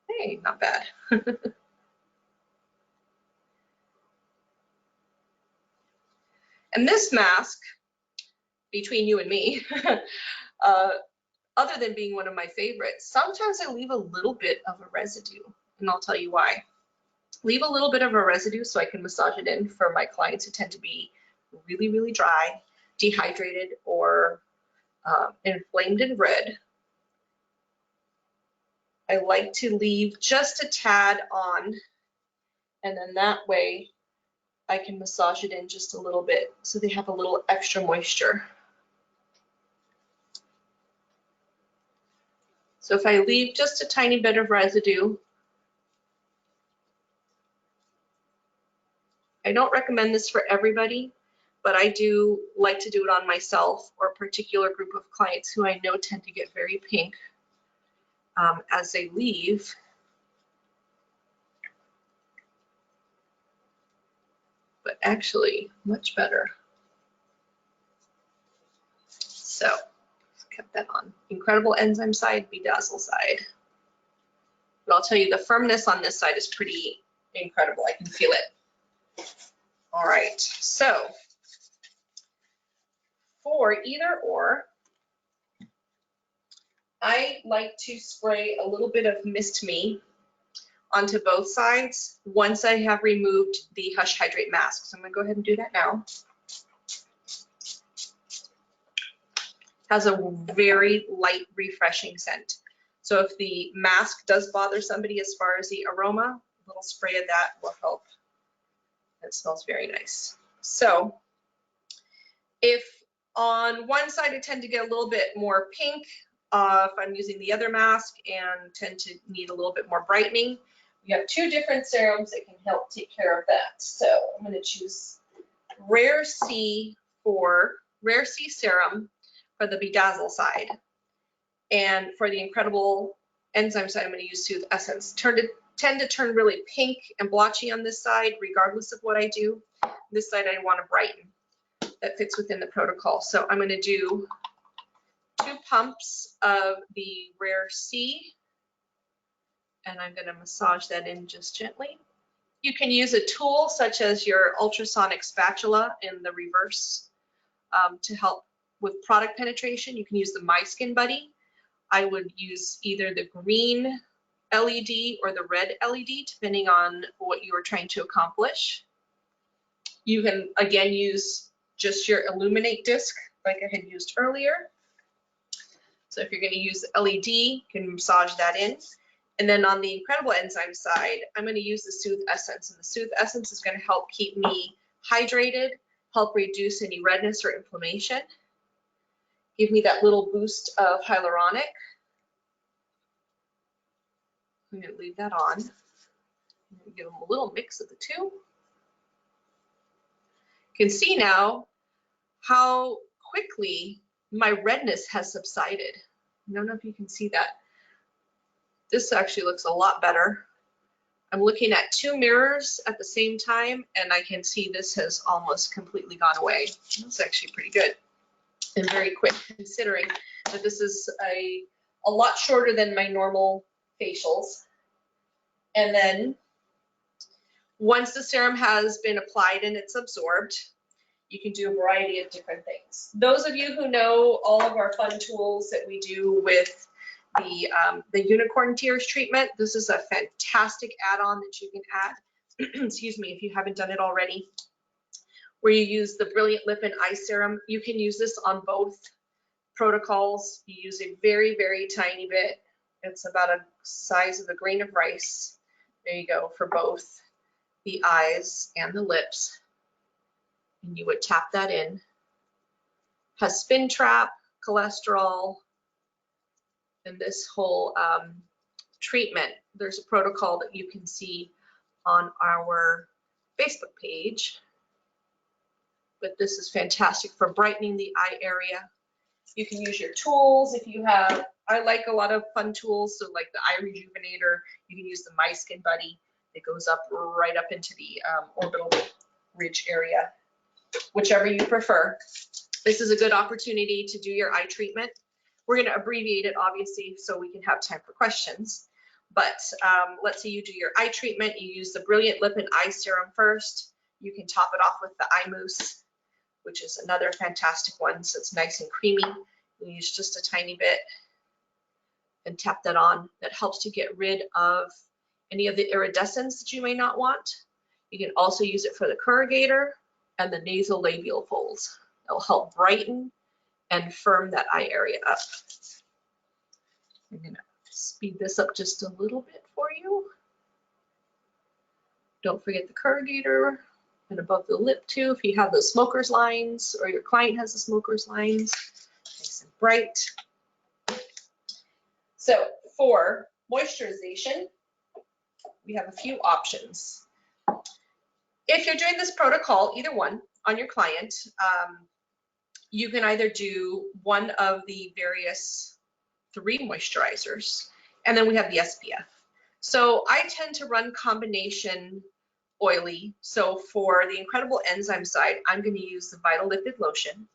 Hey, not bad. And this mask, between you and me, other than being one of my favorites, sometimes I leave a little bit of a residue, and I'll tell you why. Leave a little bit of a residue so I can massage it in for my clients who tend to be really, really dry, dehydrated, or inflamed and red. I like to leave just a tad on, and then that way I can massage it in just a little bit so they have a little extra moisture. So if I leave just a tiny bit of residue, I don't recommend this for everybody, but I do like to do it on myself or a particular group of clients who I know tend to get very pink as they leave. But actually much better. So kept that on. Incredible Enzyme side, BeeDazzle side. But I'll tell you, the firmness on this side is pretty incredible. I can feel it. All right, so for either or, I like to spray a little bit of Mist Me onto both sides once I have removed the Hush Hydrate mask. So I'm gonna go ahead and do that now. Has a very light, refreshing scent. So if the mask does bother somebody as far as the aroma, a little spray of that will help. It smells very nice. So if on one side I tend to get a little bit more pink, if I'm using the other mask and tend to need a little bit more brightening, we have two different serums that can help take care of that. So I'm going to choose Rare C Serum for the BeeDazzle side. And for the Incredible Enzyme side, I'm going to use Soothe Essence. Tend to turn really pink and blotchy on this side, regardless of what I do. This side I want to brighten. That fits within the protocol. So I'm going to do 2 pumps of the Rare C, and I'm going to massage that in just gently. You can use a tool such as your ultrasonic spatula in the reverse to help with product penetration. You can use the My Skin Buddy. I would use either the green LED or the red LED, depending on what you are trying to accomplish. You can, again, use just your Illuminate disc like I had used earlier. So if you're going to use LED, you can massage that in. And then on the Incredible Enzyme side, I'm going to use the Soothe Essence. And the Soothe Essence is going to help keep me hydrated, help reduce any redness or inflammation, give me that little boost of hyaluronic. I'm going to leave that on. I'm going to give them a little mix of the two. You can see now how quickly my redness has subsided. I don't know if you can see that. This actually looks a lot better. I'm looking at 2 mirrors at the same time, and I can see this has almost completely gone away. That's actually pretty good and very quick, considering that this is a lot shorter than my normal facials. And then once the serum has been applied and it's absorbed, you can do a variety of different things. Those of you who know all of our fun tools that we do with the unicorn tears treatment, this is a fantastic add-on that you can add, excuse me, if you haven't done it already, where you use the Brilliant Lip and Eye Serum. You can use this on both protocols. You use a very, very tiny bit. It's about a size of a grain of rice. There you go, for both the eyes and the lips. And you would tap that in. Has spin trap, cholesterol, and this whole treatment. There's a protocol that you can see on our Facebook page. But this is fantastic for brightening the eye area. You can use your tools if you have, I like a lot of fun tools, so like the eye rejuvenator, you can use the My Skin Buddy. It goes up right up into the orbital ridge area, whichever you prefer. This is a good opportunity to do your eye treatment. We're going to abbreviate it, obviously, so we can have time for questions. But let's say you do your eye treatment, you use the Brilliant Lip and Eye Serum first. You can top it off with the eye mousse, which is another fantastic one, so it's nice and creamy. You use just a tiny bit and tap that on. That helps to get rid of any of the iridescence that you may not want. You can also use it for the corrugator and the nasal labial folds. It'll help brighten and firm that eye area up. I'm gonna speed this up just a little bit for you. Don't forget the corrugator. And above the lip too, if you have those smoker's lines or your client has the smoker's lines, nice and bright. So for moisturization, we have a few options. If you're doing this protocol, either one on your client, you can either do one of the various 3 moisturizers, and then we have the SPF. So I tend to run combination oily. So for the Incredible Enzyme side, I'm going to use the Vital Lipid Lotion.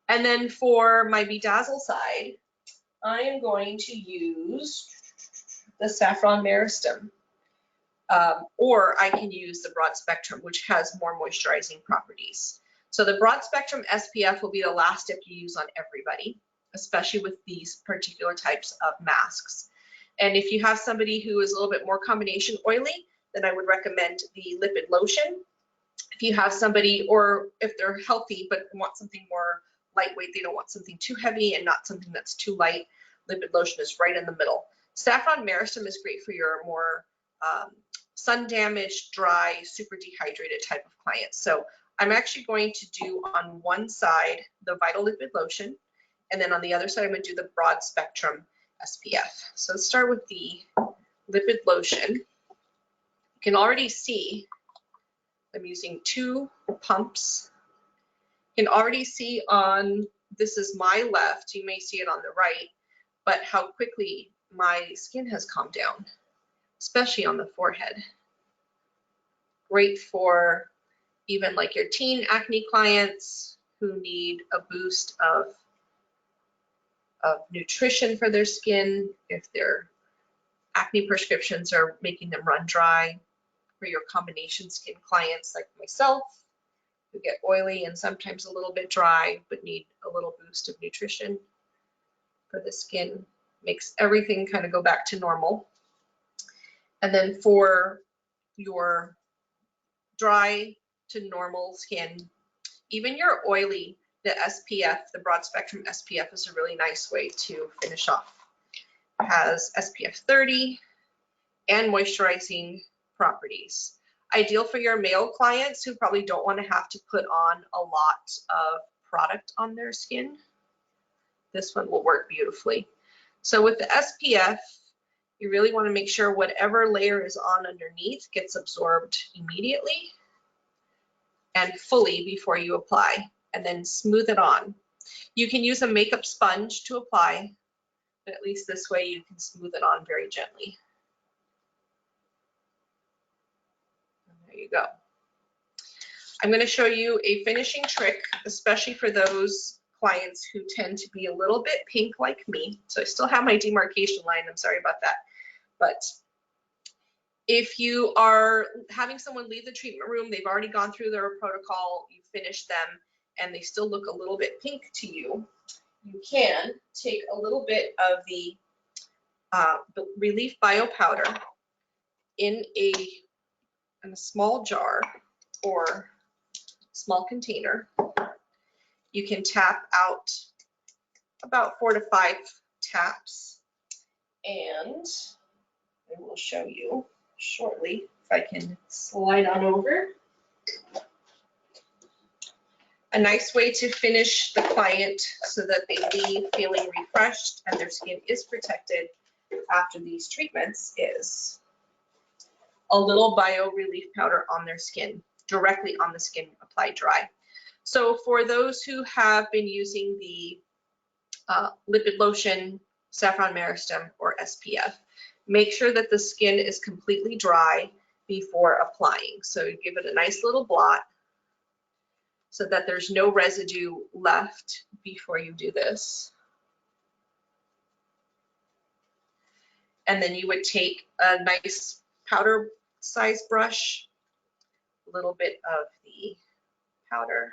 And then for my BeeDazzle side, I am going to use the Saffron Meristem. Or I can use the Broad Spectrum, which has more moisturizing properties. So the Broad Spectrum SPF will be the last step you use on everybody, especially with these particular types of masks. And if you have somebody who is a little bit more combination oily, then I would recommend the Lipid Lotion. If you have somebody, or if they're healthy but want something more lightweight, they don't want something too heavy and not something that's too light, Lipid Lotion is right in the middle. Saffron Meristem is great for your more sun damaged, dry, super dehydrated type of clients. So I'm actually going to do on one side the Vital Lipid Lotion, and then on the other side I'm going to do the Broad Spectrum SPF. So let's start with the Lipid Lotion. You can already see I'm using 2 pumps. You can already see on, this is my left, you may see it on the right, but how quickly my skin has calmed down, especially on the forehead. Great for even like your teen acne clients who need a boost of nutrition for their skin, if their acne prescriptions are making them run dry. For your combination skin clients like myself, who get oily and sometimes a little bit dry, but need a little boost of nutrition for the skin, makes everything kind of go back to normal. And then for your dry to normal skin, even your oily, the SPF, the Broad Spectrum SPF is a really nice way to finish off. It has SPF 30 and moisturizing properties. Ideal for your male clients who probably don't want to have to put on a lot of product on their skin. This one will work beautifully. So with the SPF, you really want to make sure whatever layer is on underneath gets absorbed immediately and fully before you apply, and then smooth it on. You can use a makeup sponge to apply, but at least this way you can smooth it on very gently. There you go. I'm going to show you a finishing trick, especially for those clients who tend to be a little bit pink like me. So I still have my demarcation line, I'm sorry about that. But if you are having someone leave the treatment room, they've already gone through their protocol, you finished them, and they still look a little bit pink to you, you can take a little bit of the Relief Bio Powder in a small jar or small container. You can tap out about 4 to 5 taps, and I will show you. shortly. If I can slide on over. A nice way to finish the client so that they leave feeling refreshed and their skin is protected after these treatments is a little bio relief powder on their skin, directly on the skin, applied dry. So for those who have been using the lipid lotion, saffron meristem, or SPF, make sure that the skin is completely dry before applying. So give it a nice little blot so that there's no residue left before you do this. And then you would take a nice powder size brush, a little bit of the powder,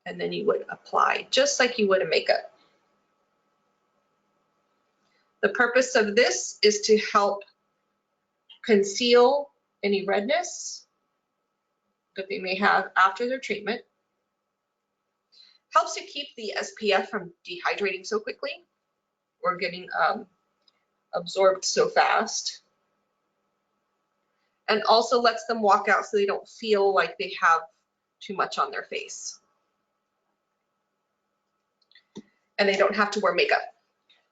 and then you would apply just like you would a makeup. The purpose of this is to help conceal any redness that they may have after their treatment. Helps to keep the SPF from dehydrating so quickly or getting absorbed so fast. And also lets them walk out so they don't feel like they have too much on their face. And they don't have to wear makeup.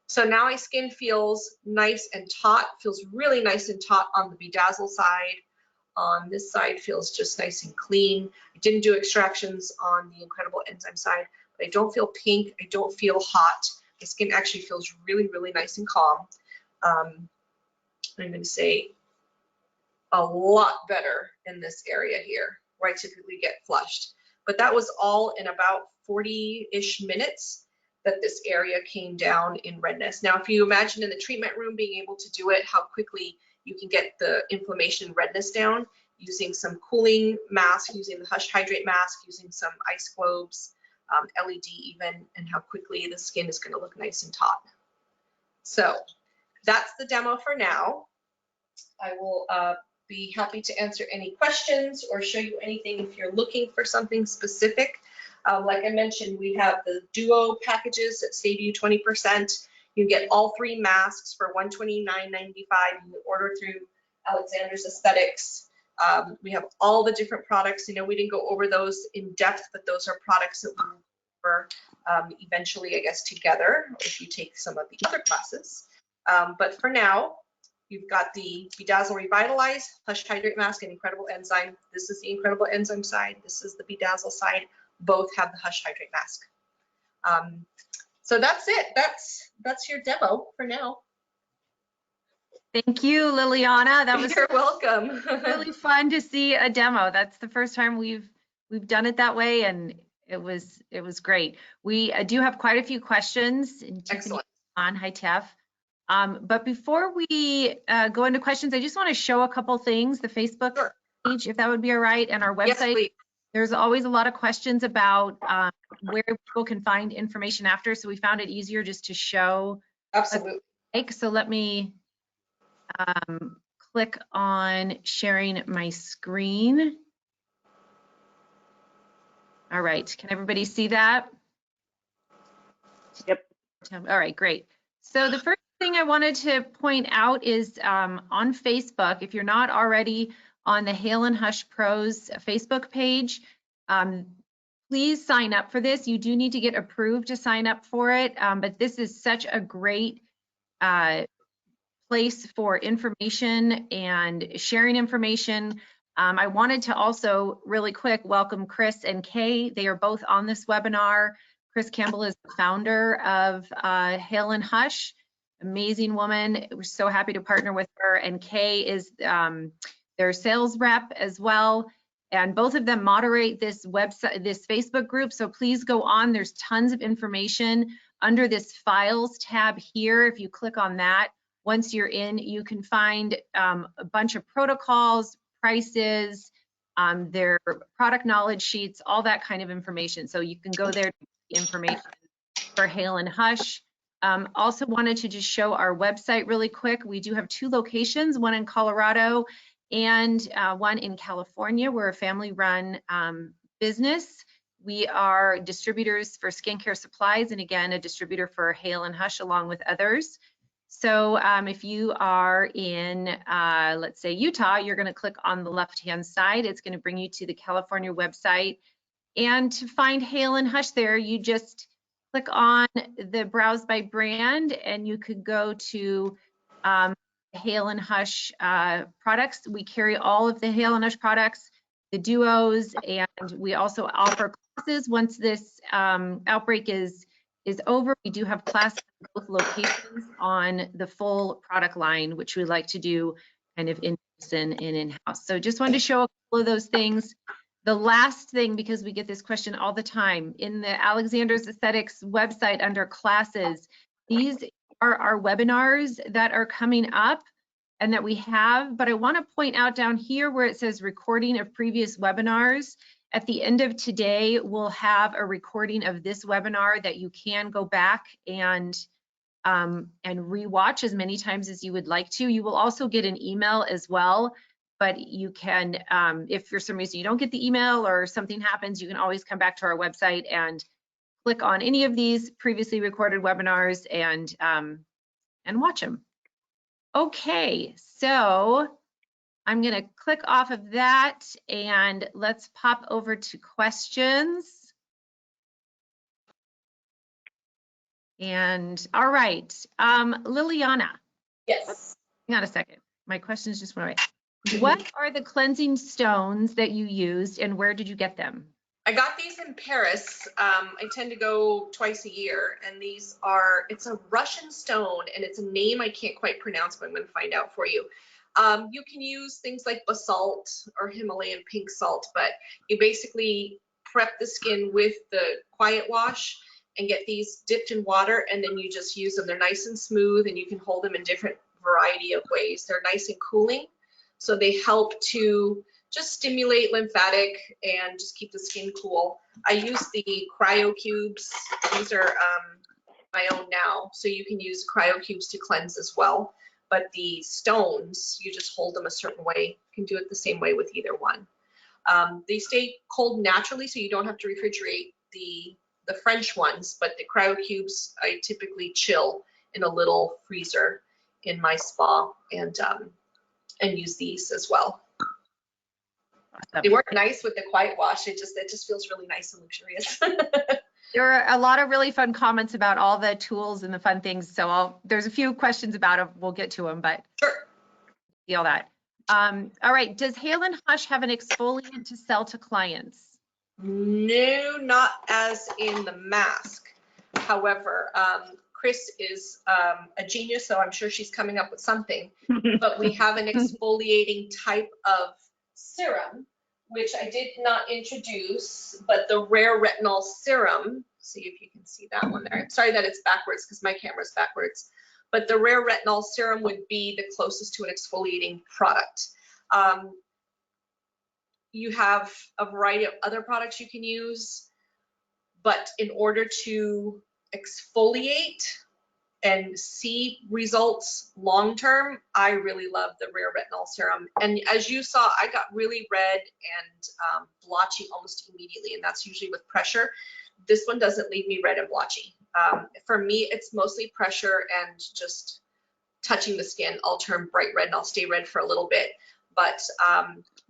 So now my skin feels nice and taut, feels really nice and taut on the BeeDazzle side. On this side feels just nice and clean. I didn't do extractions on the Incredible Enzyme side, but I don't feel pink, I don't feel hot. My skin actually feels really, really nice and calm. I'm gonna say a lot better in this area here, where I typically get flushed. But that was all in about 40-ish minutes that this area came down in redness. Now, if you imagine in the treatment room being able to do it, how quickly you can get the inflammation redness down using some cooling mask, using the Hush Hydrate mask, using some ice globes, LED even, and how quickly the skin is gonna look nice and taut. So that's the demo for now. I will be happy to answer any questions or show you anything if you're looking for something specific. Like I mentioned, we have the duo packages that save you 20%. You get all 3 masks for $129.95. You order through Alexander's Aesthetics. We have all the different products. You know, we didn't go over those in depth, but those are products that we'll cover eventually, I guess, together if you take some of the other classes. But for now, you've got the Bedazzle Revitalize, Hush Hydrate Mask, and Incredible Enzyme. This is the Incredible Enzyme side. This is the BeeDazzle side. Both have the Hush Hydrate Mask. So that's it. That's your demo for now. Thank you, Liliana. That was You're welcome. really fun to see a demo. That's the first time we've done it that way, and it was great. We do have quite a few questions. Excellent. On HiTef. But before we go into questions, I just want to show a couple things. The Facebook page, if that would be all right, and our website. Yes, please. There's always a lot of questions about where people can find information after, so we found it easier just to show. Absolutely. So let me click on sharing my screen. All right, can everybody see that? Yep. All right, great. So the first thing I wanted to point out is on Facebook, if you're not already on the Hale Hush Pros Facebook page, please sign up for this. You do need to get approved to sign up for it, but this is such a great place for information and sharing information. I wanted to also really quick welcome Chris and Kay. They are both on this webinar. Chris Campbell is the founder of Hale Hush, amazing woman. We're so happy to partner with her. And Kay is their sales rep as well. And both of them moderate this website, this Facebook group. So please go on. There's tons of information under this files tab here. If you click on that, once you're in, you can find a bunch of protocols, prices, their product knowledge sheets, all that kind of information. So you can go there to get information for Hale Hush. Also wanted to just show our website really quick. We do have 2 locations, one in Colorado and one in California. We're a family-run business. We are distributors for skincare supplies, and again, a distributor for Hale Hush along with others. So if you are in, let's say Utah, you're going to click on the left-hand side. It's going to bring you to the California website. And to find Hale Hush there, you just click on the Browse by Brand, and you could go to Hale Hush products. We carry all of the Hale Hush products, the duos, and we also offer classes. Once this outbreak is over, we do have classes in both locations on the full product line, which we like to do kind of in person and in-house. So just wanted to show a couple of those things. The last thing, because we get this question all the time, in the Alexander's Aesthetics website under classes, these are our webinars that are coming up and that we have, but I want to point out down here where it says recording of previous webinars. At the end of today, we'll have a recording of this webinar that you can go back and rewatch as many times as you would like to. You will also get an email as well, but you can, if for some reason you don't get the email or something happens, you can always come back to our website and click on any of these previously recorded webinars and watch them. Okay, so I'm going to click off of that and let's pop over to questions. And all right, Liliana. Yes. Hang on a second. My questions just went away. What are the cleansing stones that you used and where did you get them? I got these in Paris. I tend to go twice a year, and these are, it's a Russian stone, and it's a name I can't quite pronounce, but I'm going to find out for you. You can use things like basalt or Himalayan pink salt, but you basically prep the skin with the quiet wash and get these dipped in water, and then you just use them. They're nice and smooth, and you can hold them in different variety of ways. They're nice and cooling, so they help to just stimulate lymphatic and just keep the skin cool. I use the Cryo Cubes. These are my own now, so you can use Cryo Cubes to cleanse as well. But the stones, you just hold them a certain way. You can do it the same way with either one. They stay cold naturally, so you don't have to refrigerate the French ones, but the Cryo Cubes I typically chill in a little freezer in my spa and use these as well. Awesome. They work nice with the quiet wash. It just feels really nice and luxurious. There are a lot of really fun comments about all the tools and the fun things. So there's a few questions about it. We'll get to them, but Sure. Feel that. All right. Does Hale Hush have an exfoliant to sell to clients? No, not as in the mask. However, Chris is a genius, so I'm sure she's coming up with something. But we have an exfoliating type of serum, which I did not introduce, but the Rare Retinol Serum. See if you can see that one there. I'm sorry that it's backwards because my camera's backwards. But the Rare Retinol Serum would be the closest to an exfoliating product. You have a variety of other products you can use, but in order to exfoliate and see results long-term, I really love the Rare Retinol Serum. And as you saw, I got really red and blotchy almost immediately, and that's usually with pressure. This one doesn't leave me red and blotchy. For me, it's mostly pressure and just touching the skin. I'll turn bright red and I'll stay red for a little bit. But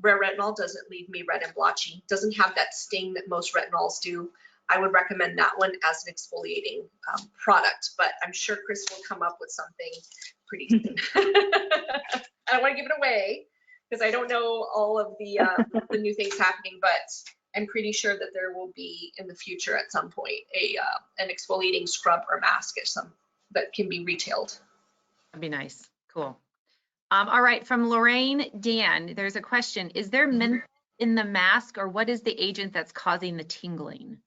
Rare Retinol doesn't leave me red and blotchy. Doesn't have that sting that most retinols do. I would recommend that one as an exfoliating product, but I'm sure Chris will come up with something pretty soon. I don't want to give it away because I don't know all of the new things happening, but I'm pretty sure that there will be in the future at some point an exfoliating scrub or mask that can be retailed. That'd be nice. Cool. All right, from Lorraine Dan, there's a question. Is there menthol in the mask, or what is the agent that's causing the tingling?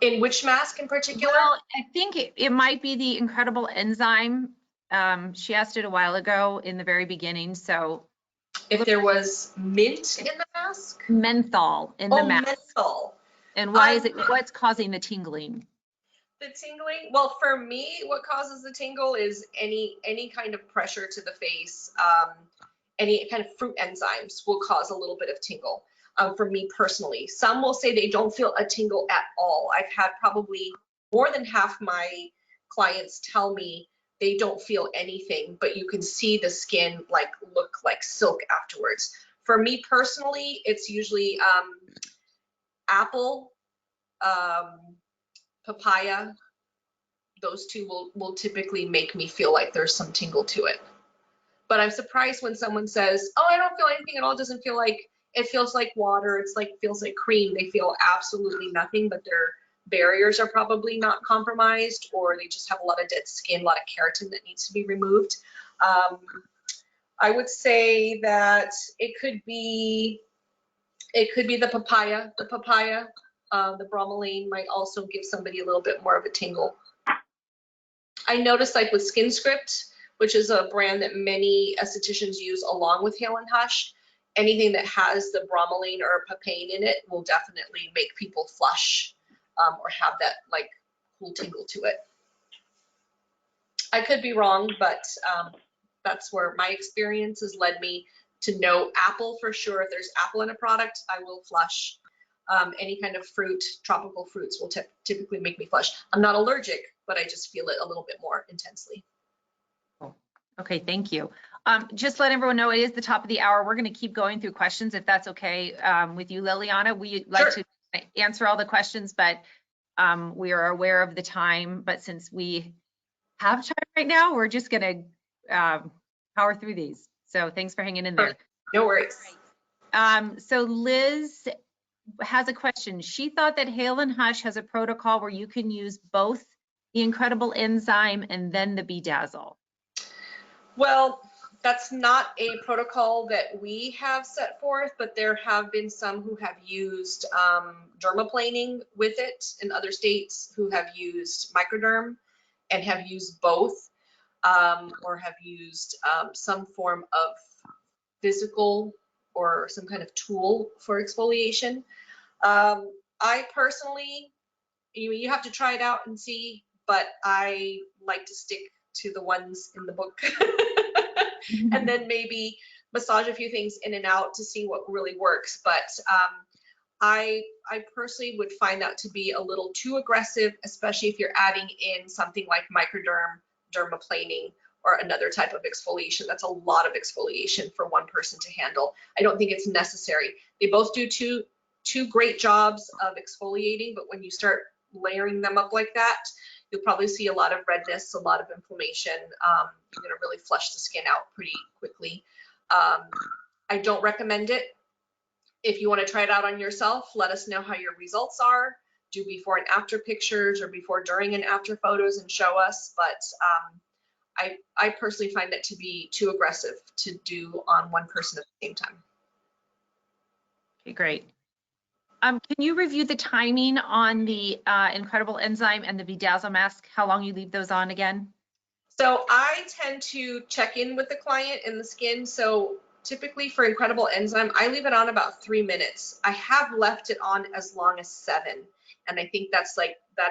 In which mask in particular? Well, I think it might be the incredible enzyme. She asked it a while ago in the very beginning. So if there was mint in the mask? Menthol in the mask. Menthol. And why is it, what's causing the tingling? The tingling, well, for me, what causes the tingle is any kind of pressure to the face, any kind of fruit enzymes will cause a little bit of tingle. For me personally, some will say they don't feel a tingle at all. I've had probably more than half my clients tell me they don't feel anything, but you can see the skin like look like silk afterwards. For me personally, it's usually apple, papaya. Those two will typically make me feel like there's some tingle to it. But I'm surprised when someone says, oh, I don't feel anything at all. It doesn't feel like, it feels like water. It's like, feels like cream. They feel absolutely nothing, but their barriers are probably not compromised, or they just have a lot of dead skin, a lot of keratin that needs to be removed. I would say that it could be the papaya. The bromelain might also give somebody a little bit more of a tingle. I noticed like with Skin Script, which is a brand that many estheticians use along with Hale Hush, anything that has the bromelain or papain in it will definitely make people flush or have that like cool tingle to it. I could be wrong, but that's where my experience has led me to know apple for sure. If there's apple in a product, I will flush. Any kind of fruit, tropical fruits will typically make me flush. I'm not allergic, but I just feel it a little bit more intensely. Okay, thank you. Just let everyone know it is the top of the hour. We're going to keep going through questions if that's okay with you, Liliana. We like to answer all the questions, but we are aware of the time. But since we have time right now, we're just going to power through these. So thanks for hanging in there. No worries. So Liz has a question. She thought that Hale Hush has a protocol where you can use both the Incredible Enzyme and then the BeeDazzle. Well, that's not a protocol that we have set forth, but there have been some who have used dermaplaning with it in other states, who have used microderm and have used both, or have used some form of physical or some kind of tool for exfoliation. I personally, you have to try it out and see, but I like to stick to the ones in the book and then maybe massage a few things in and out to see what really works. But I personally would find that to be a little too aggressive, especially if you're adding in something like microderm, dermaplaning, or another type of exfoliation. That's a lot of exfoliation for one person to handle. I don't think it's necessary. They both do two great jobs of exfoliating, but when you start layering them up like that, you'll probably see a lot of redness, a lot of inflammation. You're gonna really flush the skin out pretty quickly. I don't recommend it. If you wanna try it out on yourself, let us know how your results are. Do before and after pictures, or before, during, and after photos and show us. But I personally find that to be too aggressive to do on one person at the same time. Okay, great. Can you review the timing on the Incredible Enzyme and the BeeDazzle mask? How long you leave those on again? So I tend to check in with the client and the skin. So typically for Incredible Enzyme, I leave it on about 3 minutes. I have left it on as long as 7. And I think that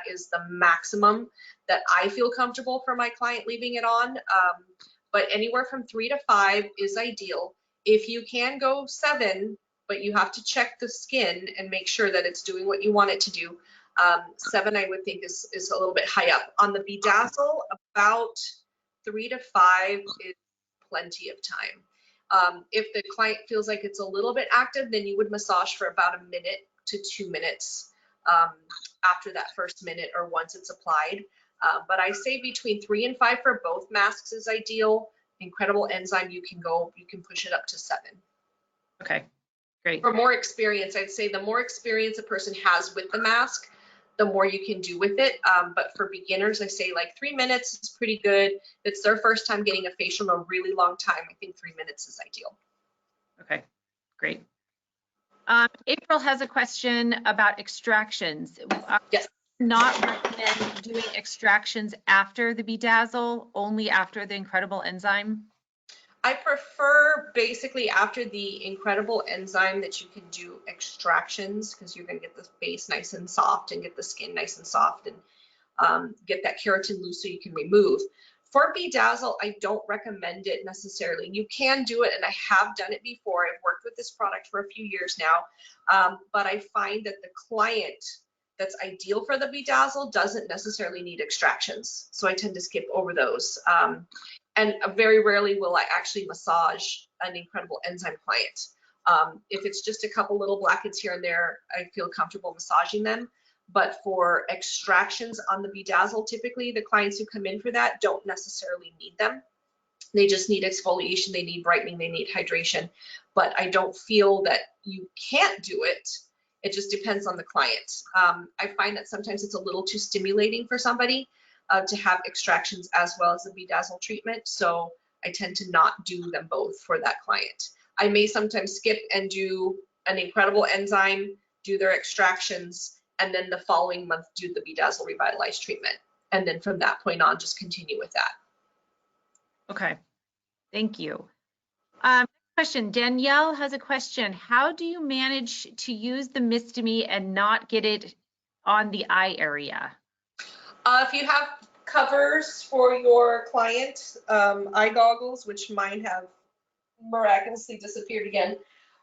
is the maximum that I feel comfortable for my client leaving it on. But anywhere from 3 to 5 is ideal. If you can go 7, but you have to check the skin and make sure that it's doing what you want it to do. 7, I would think, is a little bit high up. On the BeeDazzle, about 3 to 5 is plenty of time. If the client feels like it's a little bit active, then you would massage for about 1 minute to 2 minutes after that first minute, or once it's applied. But I say between 3 and 5 for both masks is ideal. Incredible Enzyme, you can push it up to 7. Okay, great. For more experience, I'd say the more experience a person has with the mask, the more you can do with it. But for beginners, I say like 3 minutes is pretty good. If it's their first time getting a facial in a really long time, I think 3 minutes is ideal. Okay, great. April has a question about extractions. Yes. Not recommend doing extractions after the BeeDazzle, only after the Incredible Enzyme? I prefer basically after the Incredible Enzyme that you can do extractions, because you're going to get the face nice and soft and get the skin nice and soft and get that keratin loose so you can remove. For BeeDazzle, I don't recommend it necessarily. You can do it, and I have done it before. I've worked with this product for a few years now, but I find that the client that's ideal for the BeeDazzle doesn't necessarily need extractions. So I tend to skip over those. And very rarely will I actually massage an incredible enzyme client. If it's just a couple little blackheads here and there, I feel comfortable massaging them. But for extractions on the BeeDazzle, typically the clients who come in for that don't necessarily need them. They just need exfoliation, they need brightening, they need hydration. But I don't feel that you can't do it. It just depends on the client. I find that sometimes it's a little too stimulating for somebody to have extractions as well as the BeeDazzle treatment. So I tend to not do them both for that client. I may sometimes skip and do an incredible enzyme, do their extractions, and then the following month do the Bedazzle Revitalize treatment. And then from that point on, just continue with that. Okay, thank you. Question, Danielle has a question. How do you manage to use the Mist-Me and not get it on the eye area? If you have covers for your client, eye goggles, which mine have miraculously disappeared again,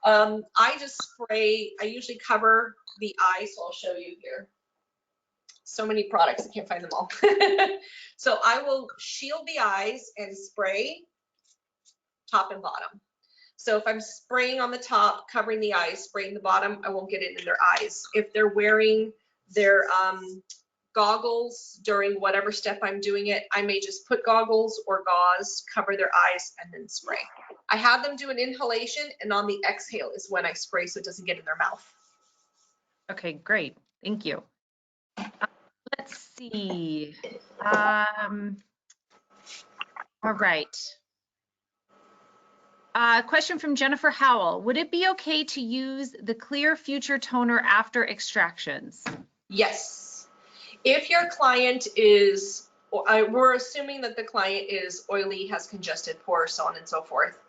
I just spray, I usually cover the eye, so I'll show you here. So many products, I can't find them all. So I will shield the eyes and spray top and bottom. So if I'm spraying on the top, covering the eyes, spraying the bottom, I won't get it in their eyes. If they're wearing their goggles during whatever step I'm doing it, I may just put goggles or gauze, cover their eyes, and then spray. I have them do an inhalation, and on the exhale is when I spray so it doesn't get in their mouth. Okay, great. Thank you. Let's see. All right. Question from Jennifer Howell. Would it be okay to use the Clear Future Toner after extractions? Yes. If your client is, we're assuming that the client is oily, has congested pores, so on and so forth,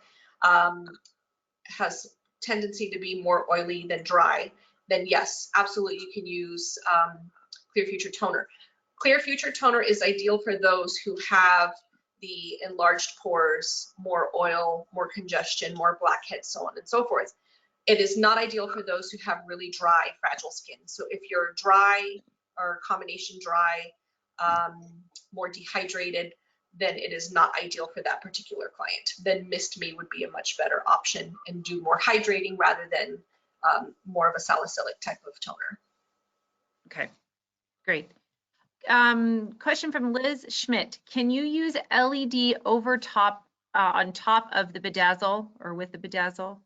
has tendency to be more oily than dry, then yes, absolutely you can use Clear Future Toner. Clear Future Toner is ideal for those who have the enlarged pores, more oil, more congestion, more blackheads, so on and so forth. It is not ideal for those who have really dry, fragile skin. So if you're dry or combination dry, more dehydrated, then it is not ideal for that particular client. Then Mist-Me would be a much better option and do more hydrating rather than more of a salicylic type of toner. Okay, great. Question from Liz Schmidt. Can you use LED over top, on top of the Bedazzle or with the Bedazzle?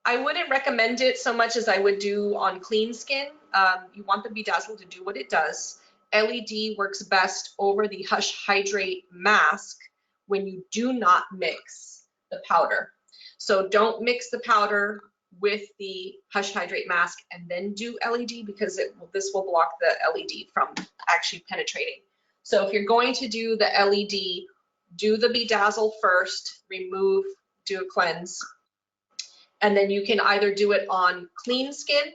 I wouldn't recommend it so much as I would do on clean skin. You want the BeeDazzle to do what it does. LED works best over the Hush Hydrate mask when you do not mix the powder. So don't mix the powder with the Hush Hydrate mask and then do LED, because this will block the LED from actually penetrating. So if you're going to do the LED, do the BeeDazzle first, remove, do a cleanse, and then you can either do it on clean skin,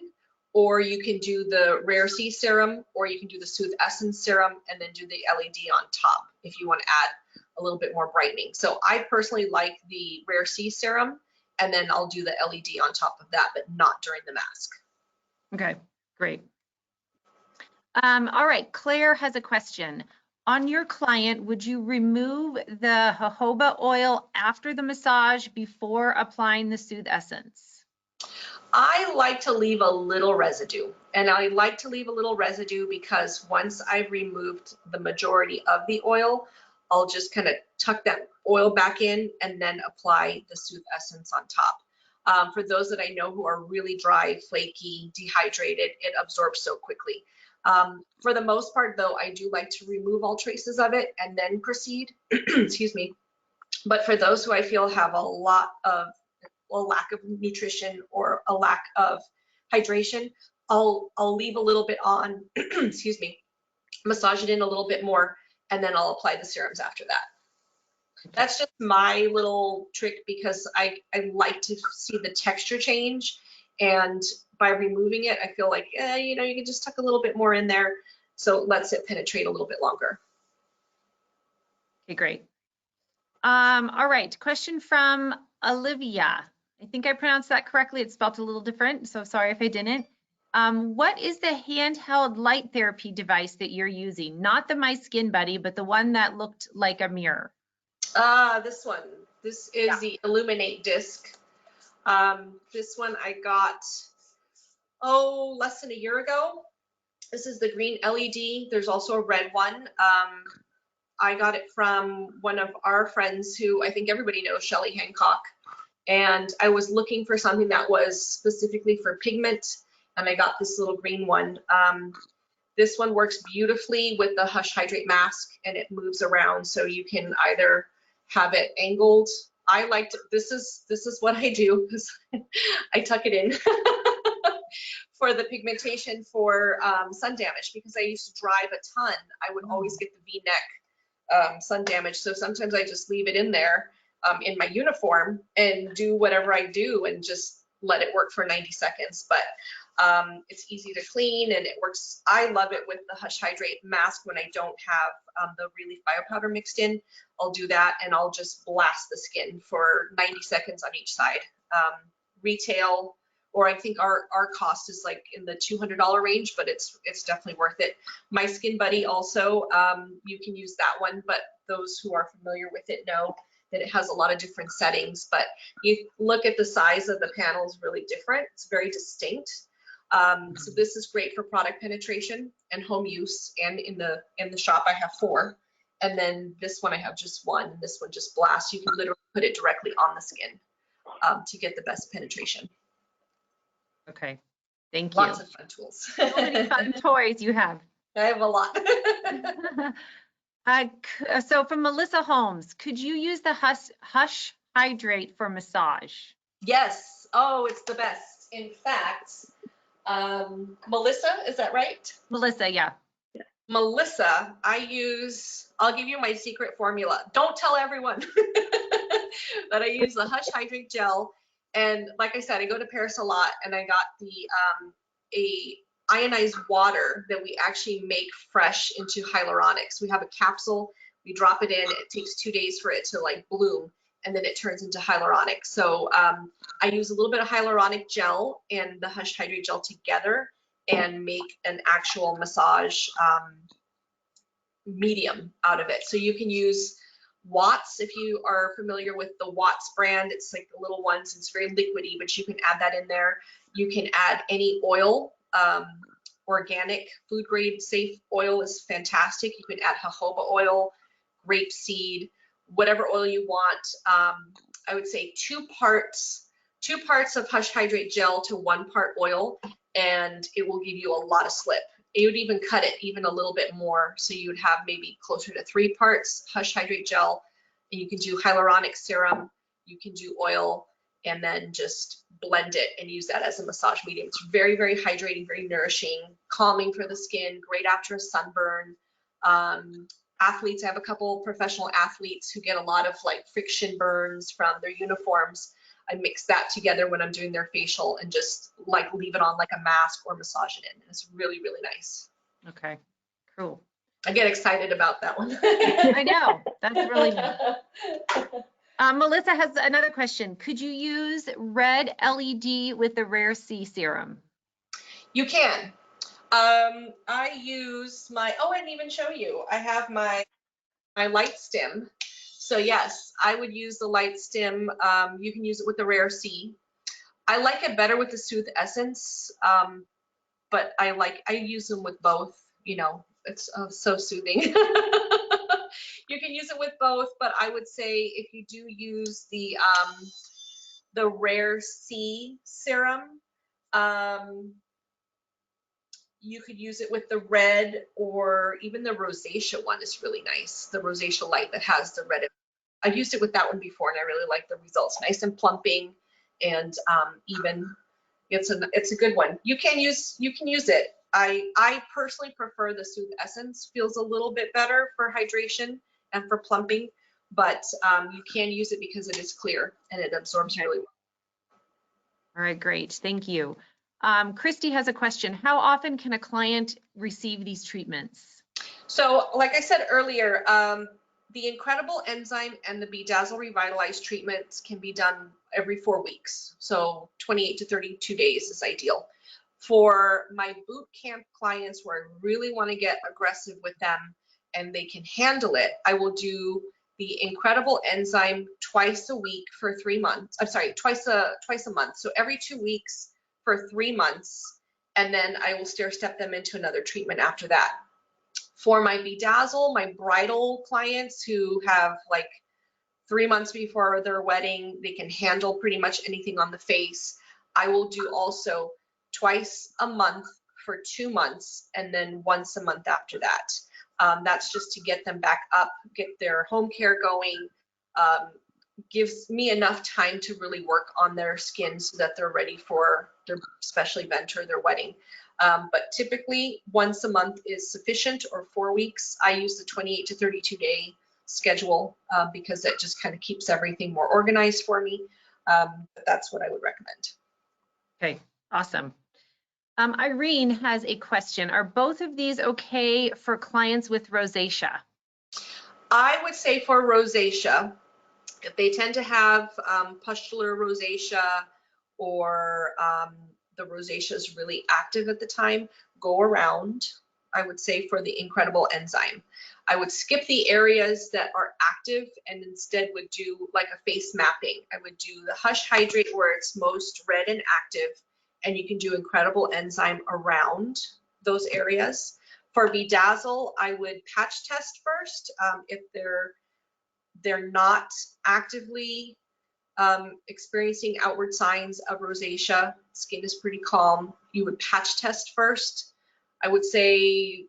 or you can do the Rare C Serum, or you can do the Soothe Essence Serum and then do the LED on top if you want to add a little bit more brightening. So I personally like the Rare C Serum, and then I'll do the LED on top of that, but not during the mask. Okay, great. All right, Claire has a question. On your client, would you remove the jojoba oil after the massage before applying the Soothe Essence? I like to leave a little residue, and I like to leave a little residue because once I've removed the majority of the oil, I'll just kind of tuck that oil back in and then apply the Soothe Essence on top. For those that I know who are really dry, flaky, dehydrated, it absorbs so quickly. For the most part, though, I do like to remove all traces of it and then proceed. Excuse me. But for those who I feel have a lack of nutrition or a lack of hydration, I'll leave a little bit on, excuse me, massage it in a little bit more, and then I'll apply the serums after that. That's just my little trick because I like to see the texture change, and by removing it, I feel like, you know, you can just tuck a little bit more in there, so it lets it penetrate a little bit longer. Okay, great. All right, question from Olivia. I think I pronounced that correctly. It's spelled a little different, so sorry if I didn't. What is the handheld light therapy device that you're using? Not the My Skin Buddy, but the one that looked like a mirror. This one. This is Yeah. the Illuminate disc. This one I got, less than a year ago. This is the green LED. There's also a red one. I got it from one of our friends who I think everybody knows, Shelly Hancock. And I was looking for something that was specifically for pigment, and I got this little green one. This one works beautifully with the Hush Hydrate mask, and it moves around, so you can either have it angled. I liked this is what I do. I tuck it in for the pigmentation for sun damage, because I used to drive a ton. I would always get the V-neck sun damage, so sometimes I just leave it in there in my uniform and do whatever I do and just let it work for 90 seconds. But it's easy to clean, and it works. I love it with the Hush Hydrate mask when I don't have the Relief Bio Powder mixed in. I'll do that, and I'll just blast the skin for 90 seconds on each side. Retail, or I think our cost is like in the $200 range, but it's definitely worth it. My Skin Buddy also, you can use that one, but those who are familiar with it know that it has a lot of different settings. But you look at the size of the panel is really different. It's very distinct. So this is great for product penetration and home use, and in the shop I have 4, and then this one I have just 1. This one just blasts. You can literally put it directly on the skin to get the best penetration. Okay, thank you. Lots of fun tools. So many fun toys you have. I have a lot. So from Melissa Holmes, could you use the Hush Hydrate for massage? Yes. Oh, it's the best. In fact, Melissa, is that right? Melissa, yeah. Melissa, I'll give you my secret formula. Don't tell everyone. But I use the Hush Hydrate Gel. And like I said, I go to Paris a lot, and I got a ionized water that we actually make fresh into hyaluronics. We have a capsule, we drop it in, it takes 2 days for it to like bloom, and then it turns into hyaluronic. So I use a little bit of hyaluronic gel and the Hush Hydrate Gel together and make an actual massage medium out of it. So you can use Watts, if you are familiar with the Watts brand. It's like the little ones, it's very liquidy, but you can add that in there. You can add any oil, organic, food grade safe oil is fantastic. You can add jojoba oil, grapeseed, whatever oil you want. I would say 2 parts of Hush Hydrate Gel to 1 part oil, and it will give you a lot of slip. It would even cut it even a little bit more, so you would have maybe closer to 3 parts Hush Hydrate Gel, and you can do Hyaluronic Serum, you can do oil, and then just blend it and use that as a massage medium. It's very, very hydrating, very nourishing, calming for the skin, great after a sunburn. Athletes, I have a couple professional athletes who get a lot of like friction burns from their uniforms. I mix that together when I'm doing their facial and just like leave it on like a mask or massage it in. It's really, really nice. Okay, cool. I get excited about that one. I know, that's really nice. Melissa has another question. Could you use red LED with the Rare C Serum? You can. I use my, I didn't even show you. I have my light stem. So yes, I would use the light stem. You can use it with the Rare C. I like it better with the Soothe Essence, but I use them with both. You know, it's so soothing. You can use it with both, but I would say if you do use the Rare C Serum, you could use it with the red, or even the rosacea one is really nice. The rosacea light that has the red. I've used it with that one before, and I really like the results. Nice and plumping, and even it's a good one. You can use it. I personally prefer the Soothe Essence. Feels a little bit better for hydration and for plumping, but you can use it because it is clear and it absorbs really well. All right, great. Thank you. Christy has a question. How often can a client receive these treatments? So like I said earlier, the Incredible Enzyme and the BeeDazzle Revitalize treatments can be done every 4 weeks. So 28 to 32 days is ideal. For my boot camp clients where I really want to get aggressive with them and they can handle it, I will do the incredible enzyme twice a week for 3 months. I'm sorry, twice a month. So every 2 weeks for 3 months, and then I will stair step them into another treatment after that. For my BeeDazzle, my bridal clients who have like 3 months before their wedding, they can handle pretty much anything on the face, I will do also twice a month for 2 months, and then once a month after that. That's just to get them back up, get their home care going, gives me enough time to really work on their skin so that they're ready for their special event or their wedding. But typically once a month is sufficient, or 4 weeks. I use the 28 to 32 day schedule because that just kind of keeps everything more organized for me. But that's what I would recommend. Okay, awesome. Irene has a question. Are both of these okay for clients with rosacea? I would say for rosacea, if they tend to have pustular rosacea, or the rosacea is really active at the time, go around, I would say, for the incredible enzyme. I would skip the areas that are active and instead would do like a face mapping. I would do the Hush Hydrate where it's most red and active, and you can do incredible enzyme around those areas. For BeeDazzle, I would patch test first. If they're not actively experiencing outward signs of rosacea, skin is pretty calm, you would patch test first. I would say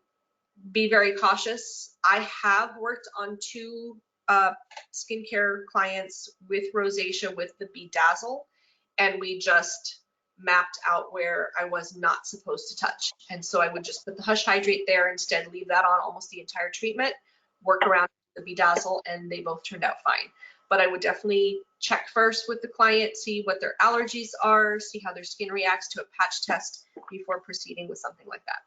be very cautious. I have worked on 2 skincare clients with rosacea with the BeeDazzle, and we just mapped out where I was not supposed to touch. And so I would just put the Hush Hydrate there instead, leave that on almost the entire treatment, work around the BeeDazzle, and they both turned out fine. But I would definitely check first with the client, see what their allergies are, see how their skin reacts to a patch test before proceeding with something like that.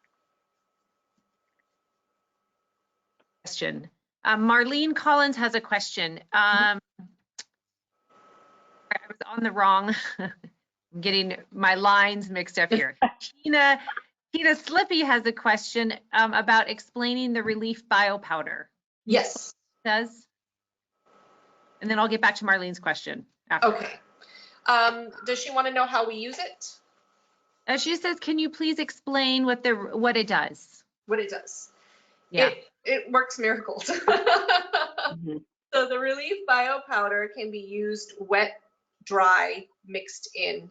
Question. Marlene Collins has a question. I was on the wrong, I'm getting my lines mixed up here. Tina Slippy has a question about explaining the Relief Bio Powder. Yes. Does? And then I'll get back to Marlene's question after. Okay. Does she want to know how we use it? She says, can you please explain what it does? What it does. Yeah. It works miracles. So the Relief Bio Powder can be used wet, dry, mixed in,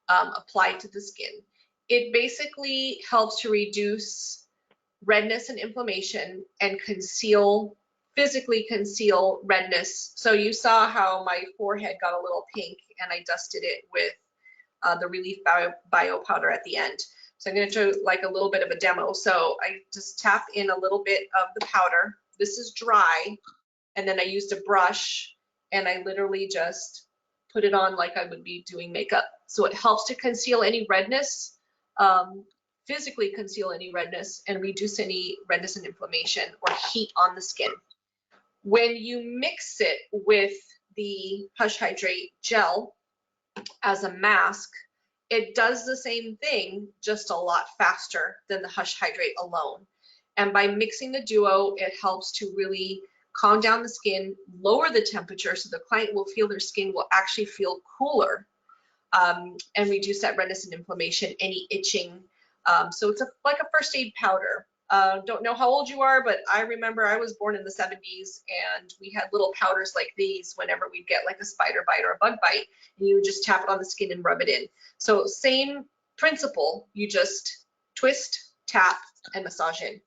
applied to the skin. It basically helps to reduce redness and inflammation and physically conceal redness. So you saw how my forehead got a little pink and I dusted it with the Relief Bio Powder at the end. So I'm going to do like a little bit of a demo. So I just tap in a little bit of the powder. This is dry. And then I used a brush and I literally just put it on like I would be doing makeup. So it helps to conceal any redness, physically conceal any redness, and reduce any redness and inflammation or heat on the skin. When you mix it with the Hush Hydrate gel as a mask, it does the same thing, just a lot faster than the Hush Hydrate alone. And by mixing the duo, it helps to really calm down the skin, lower the temperature so the client will feel their skin will actually feel cooler, and reduce that redness and inflammation, any itching. So it's like a first aid powder. Don't know how old you are, but I remember I was born in the 70s and we had little powders like these whenever we'd get like a spider bite or a bug bite, and you would just tap it on the skin and rub it in. So same principle, you just twist, tap, and massage in.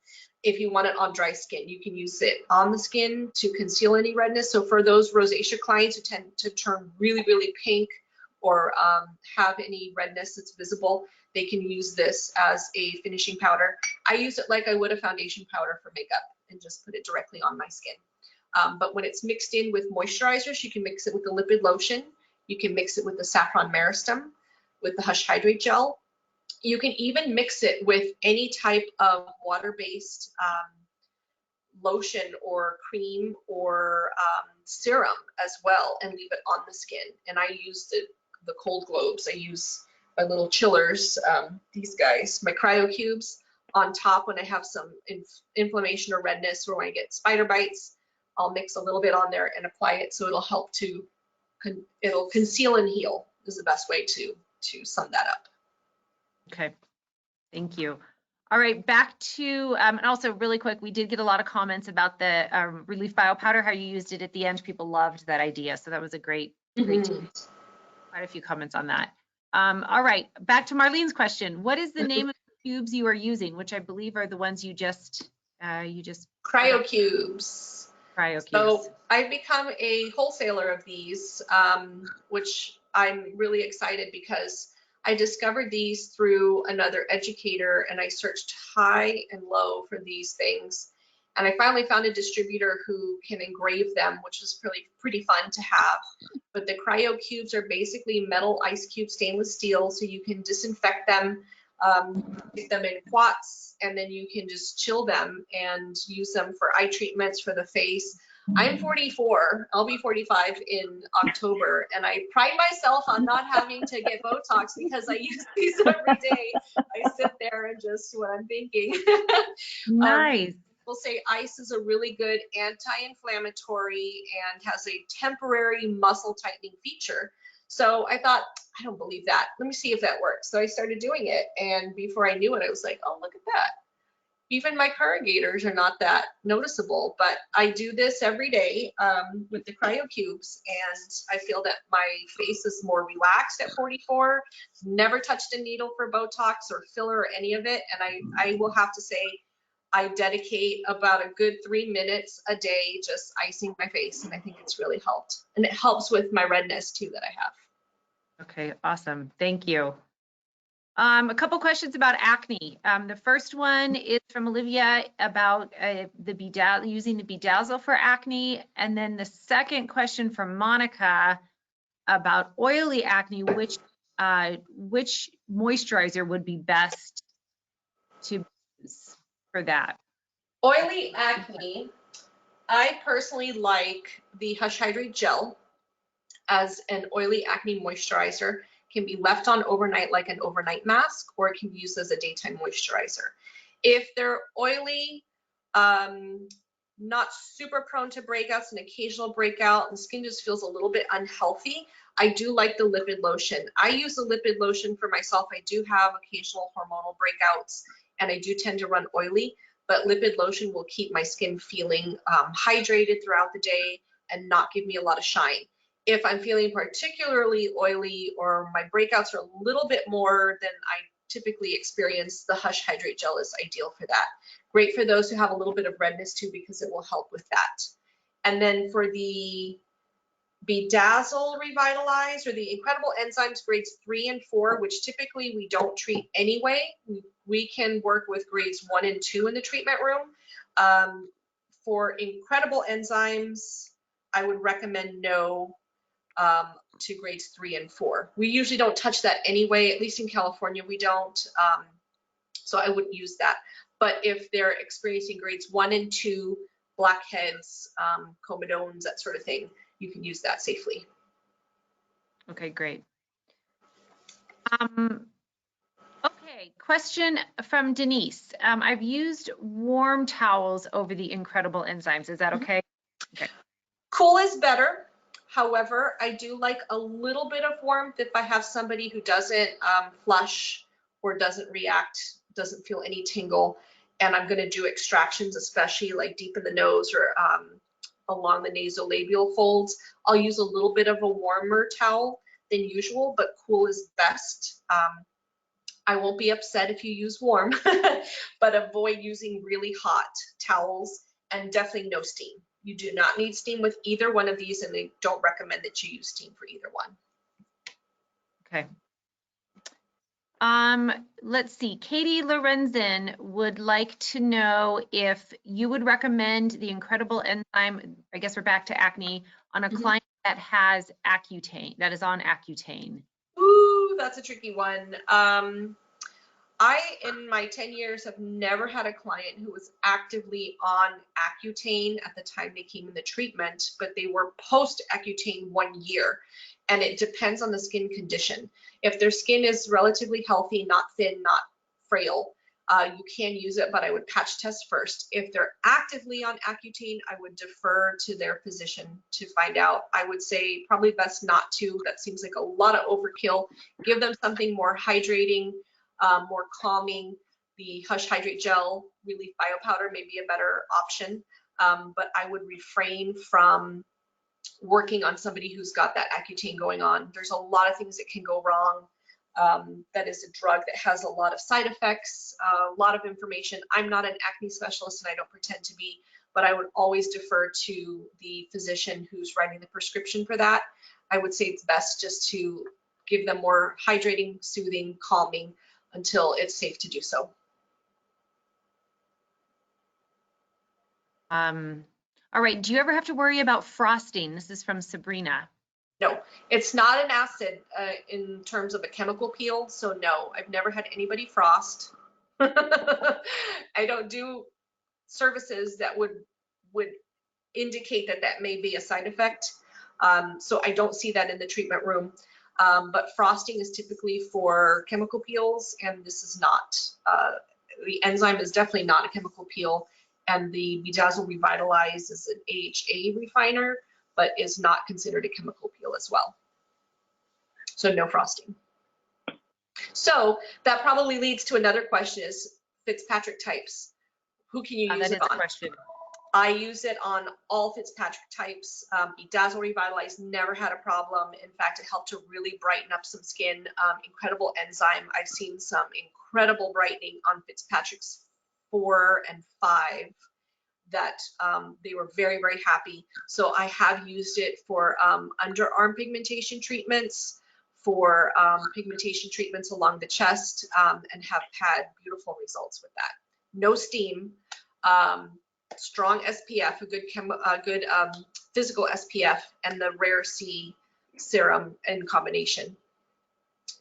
If you want it on dry skin, you can use it on the skin to conceal any redness. So for those rosacea clients who tend to turn really, really pink or have any redness that's visible, they can use this as a finishing powder. I use it like I would a foundation powder for makeup and just put it directly on my skin. But when it's mixed in with moisturizers, you can mix it with the Lipid Lotion. You can mix it with the Saffron Meristem, with the Hush Hydrate Gel. You can even mix it with any type of water-based lotion or cream or serum as well and leave it on the skin. And I use the cold globes. I use my little chillers, these guys, my Cryo Cubes, on top when I have some inflammation or redness, or when I get spider bites. I'll mix a little bit on there and apply it, so it'll help to, it'll conceal and heal is the best way to sum that up. Okay, thank you. All right, back to, and also really quick, we did get a lot of comments about the Relief Bio Powder, how you used it at the end. People loved that idea, so that was a great quite a few comments on that. All right, back to Marlene's question. What is the name of the cubes you are using, which I believe are the ones you just Cryo Cubes. Cryo Cubes. So I've become a wholesaler of these, which I'm really excited because I discovered these through another educator, and I searched high and low for these things. And I finally found a distributor who can engrave them, which is pretty fun to have. But the Cryo Cubes are basically metal ice cube stainless steel, so you can disinfect them, stick them in pots, and then you can just chill them and use them for eye treatments for the face. I'm 44, I'll be 45 in October, and I pride myself on not having to get Botox because I use these every day. I sit there and just what I'm thinking. Nice. We'll say ice is a really good anti-inflammatory and has a temporary muscle tightening feature. So I thought, I don't believe that. Let me see if that works. So I started doing it, and before I knew it, I was like, oh, look at that. Even my corrugators are not that noticeable, but I do this every day with the Cryo Cubes, and I feel that my face is more relaxed at 44, never touched a needle for Botox or filler or any of it, and I will have to say I dedicate about a good 3 minutes a day just icing my face, and I think it's really helped. And it helps with my redness too that I have. Okay, awesome. Thank you. A couple questions about acne. The first one is from Olivia about using the BeeDazzle for acne. And then the second question from Monica about oily acne, which moisturizer would be best to use for that? Oily acne, I personally like the Hush Hydrate Gel as an oily acne moisturizer. Can be left on overnight like an overnight mask, or it can be used as a daytime moisturizer. If they're oily, not super prone to breakouts, an occasional breakout, and the skin just feels a little bit unhealthy, I do like the Lipid lotion. I use the Lipid lotion for myself. I do have occasional hormonal breakouts, and I do tend to run oily, but Lipid lotion will keep my skin feeling hydrated throughout the day and not give me a lot of shine. If I'm feeling particularly oily or my breakouts are a little bit more than I typically experience, the Hush Hydrate Gel is ideal for that. Great for those who have a little bit of redness too, because it will help with that. And then for the Bedazzle Revitalize, or the Incredible Enzymes grades 3 and 4, which typically we don't treat anyway, we can work with grades 1 and 2 in the treatment room. For Incredible Enzymes, I would recommend no to grades 3 and 4. We usually don't touch that anyway, at least in California we don't, so I wouldn't use that. But if they're experiencing grades 1 and 2, blackheads, comedones, that sort of thing, you can use that safely. Okay, great. Okay, question from Denise. I've used warm towels over the Incredible Enzymes. Is that okay? Okay. Cool is better. However, I do like a little bit of warmth if I have somebody who doesn't flush or doesn't react, doesn't feel any tingle, and I'm going to do extractions, especially like deep in the nose or along the nasolabial folds. I'll use a little bit of a warmer towel than usual, but cool is best. I won't be upset if you use warm, but avoid using really hot towels, and definitely no steam. You do not need steam with either one of these, and they don't recommend that you use steam for either one. Okay. Let's see. Katie Lorenzen would like to know if you would recommend the Incredible Enzyme, I guess we're back to acne, on a client that has Accutane, that is on Accutane. Ooh, that's a tricky one. I, in my 10 years, have never had a client who was actively on Accutane at the time they came in the treatment, but they were post Accutane 1 year. and it depends on the skin condition. If their skin is relatively healthy, not thin, not frail, you can use it, but I would patch test first. If they're actively on Accutane, I would defer to their physician to find out. I would say probably best not to. That seems like a lot of overkill. Give them something more hydrating, more calming. The Hush Hydrate Gel Relief Bio Powder may be a better option, but I would refrain from working on somebody who's got that Accutane going on. There's a lot of things that can go wrong. That is a drug that has a lot of side effects, a lot of information. I'm not an acne specialist and I don't pretend to be, but I would always defer to the physician who's writing the prescription for that. I would say it's best just to give them more hydrating, soothing, calming until it's safe to do so. All right, do you ever have to worry about frosting? This is from Sabrina. No, it's not an acid in terms of a chemical peel, so no, I've never had anybody frost. I don't do services that would indicate that that may be a side effect, so I don't see that in the treatment room. But frosting is typically for chemical peels, and this is not. The enzyme is definitely not a chemical peel, and the Bedazzle Revitalize is an AHA refiner, but is not considered a chemical peel as well. So no frosting. So that probably leads to another question: is Fitzpatrick types? Who can you use it on? That is a question. I use it on all Fitzpatrick types. Bedazzle Revitalize never had a problem. In fact, it helped to really brighten up some skin. Incredible enzyme. I've seen some incredible brightening on Fitzpatrick's 4 and 5 that they were very, very happy. So I have used it for underarm pigmentation treatments, for pigmentation treatments along the chest, and have had beautiful results with that. No steam. Strong SPF, a good physical SPF, and the Rare C Serum in combination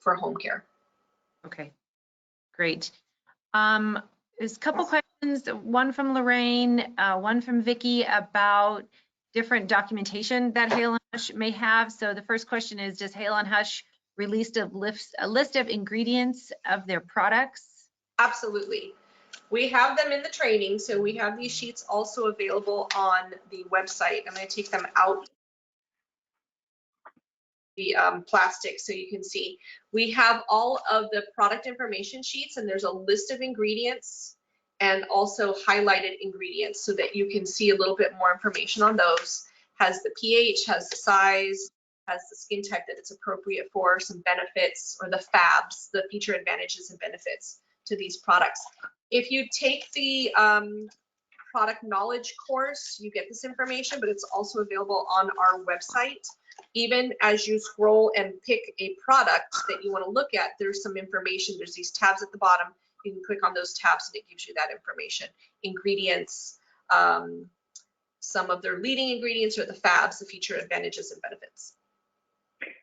for home care. Okay, great. There's a couple questions, one from Lorraine, one from Vicky about different documentation that Hale Hush may have. So the first question is, does Hale Hush release a list of ingredients of their products? Absolutely. We have them in the training, so we have these sheets also available on the website. I'm going to take them out the plastic so you can see. We have all of the product information sheets, and there's a list of ingredients and also highlighted ingredients so that you can see a little bit more information on those. Has the pH, has the size, has the skin type that it's appropriate for, some benefits, or the FABs, the feature advantages and benefits to these products. If you take the product knowledge course, you get this information, but it's also available on our website. Even as you scroll and pick a product that you want to look at, there's some information. There's these tabs at the bottom. You can click on those tabs and it gives you that information. Ingredients, some of their leading ingredients, or the FABs, the feature advantages and benefits.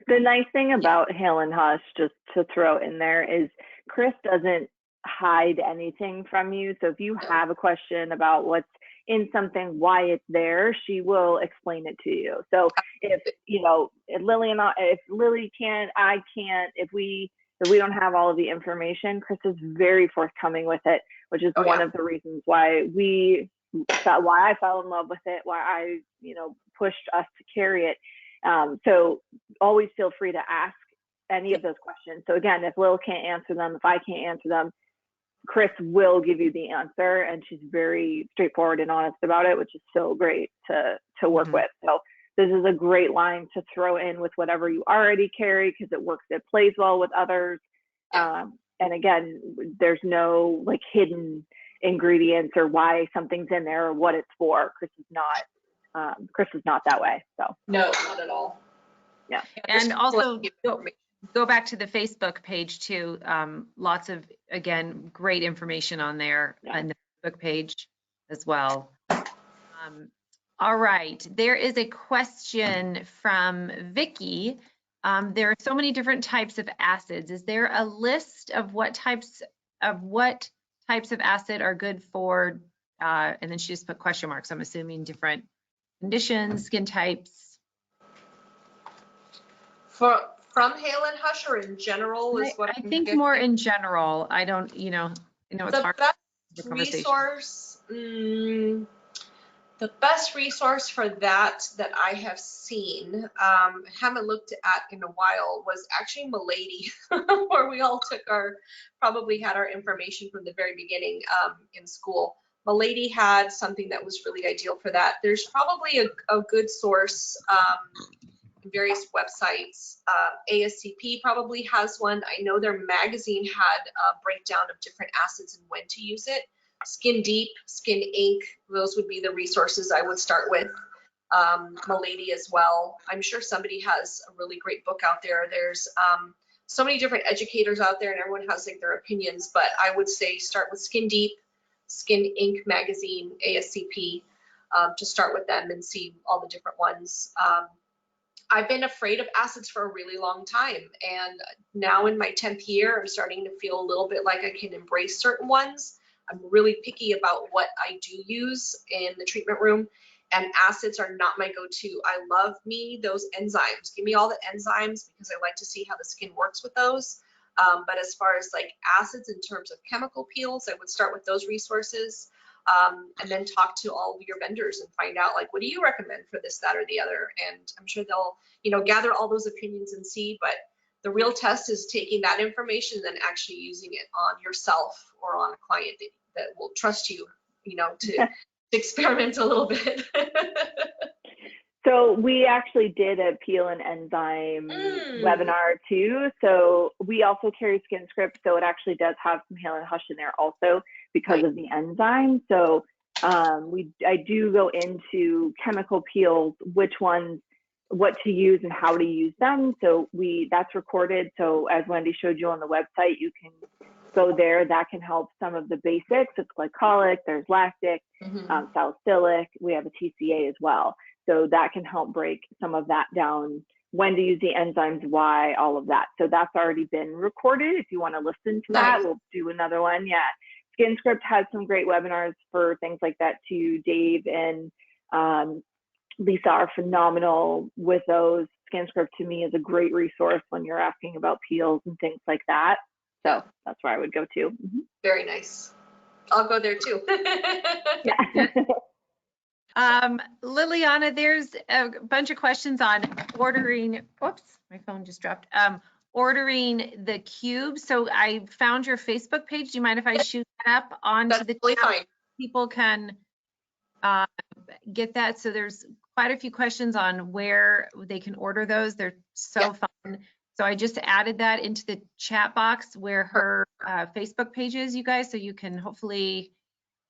The nice thing about Hale Hush, just to throw in there, is Chris doesn't hide anything from you. So if you have a question about what's in something, why it's there, she will explain it to you. So if, you know, if Lily can't, I can't, if we don't have all of the information, Chris is very forthcoming with it, which is one of the reasons why I fell in love with it, why I, pushed us to carry it. So always feel free to ask any of those questions. So again, if Lil can't answer them, if I can't answer them, Chris will give you the answer, and she's very straightforward and honest about it, which is so great to work with. So this is a great line to throw in with whatever you already carry, because it plays well with others. And again, there's no like hidden ingredients or why something's in there or what it's for. Chris is not that way. So no, not at all. Yeah. And also go back to the Facebook page too. Lots of, again, great information on there on the Facebook page as well. All right, there is a question from Vicky. There are so many different types of acids. Is there a list of what types of acid are good for, and then she just put question marks, I'm assuming different conditions, skin types? From Hale Hush or in general is what I I'm think getting. more in general. I don't, you know, it's The hard. best The conversation. resource, the best resource for that I have seen, haven't looked at in a while, was actually Milady, where we all probably had our information from the very beginning in school. Milady had something that was really ideal for that. There's probably a good source, various websites. ASCP probably has one. I know their magazine had a breakdown of different acids and when to use it. Skin Deep, Skin Ink, those would be the resources I would start with. Milady as well. I'm sure somebody has a really great book out there. There's so many different educators out there and everyone has like their opinions, but I would say start with Skin Deep, Skin Ink magazine, ASCP, to start with them and see all the different ones. I've been afraid of acids for a really long time, and now in my 10th year, I'm starting to feel a little bit like I can embrace certain ones. I'm really picky about what I do use in the treatment room, and acids are not my go-to. I love those enzymes. Give me all the enzymes because I like to see how the skin works with those. But as far as like acids in terms of chemical peels, I would start with those resources. And then talk to all of your vendors and find out like, what do you recommend for this, that, or the other? And I'm sure they'll, gather all those opinions and see, but the real test is taking that information and then actually using it on yourself or on a client that will trust you, to experiment a little bit. So we actually did a peel and enzyme webinar too. So we also carry Skin Script. So it actually does have some Hale Hush in there also because of the enzyme. So I do go into chemical peels, which ones, what to use and how to use them. So that's recorded. So as Wendy showed you on the website, you can go there. That can help some of the basics. It's glycolic, there's lactic, salicylic. We have a TCA as well. So that can help break some of that down, when to use the enzymes, why, all of that. So that's already been recorded. If you want to listen to that, we'll do another one. Yeah. Skin Script has some great webinars for things like that too. Dave and Lisa are phenomenal with those. Skin Script to me is a great resource when you're asking about peels and things like that. So that's where I would go to. Very nice. I'll go there too. Yeah. Liliana, there's a bunch of questions on ordering. Whoops, my phone just dropped. Ordering the cubes. So I found your Facebook page. Do you mind if I shoot that up onto the totally chat? fine. People can get that. So there's quite a few questions on where they can order those. They're so fun. So I just added that into the chat box where her Facebook page is, you guys. So you can hopefully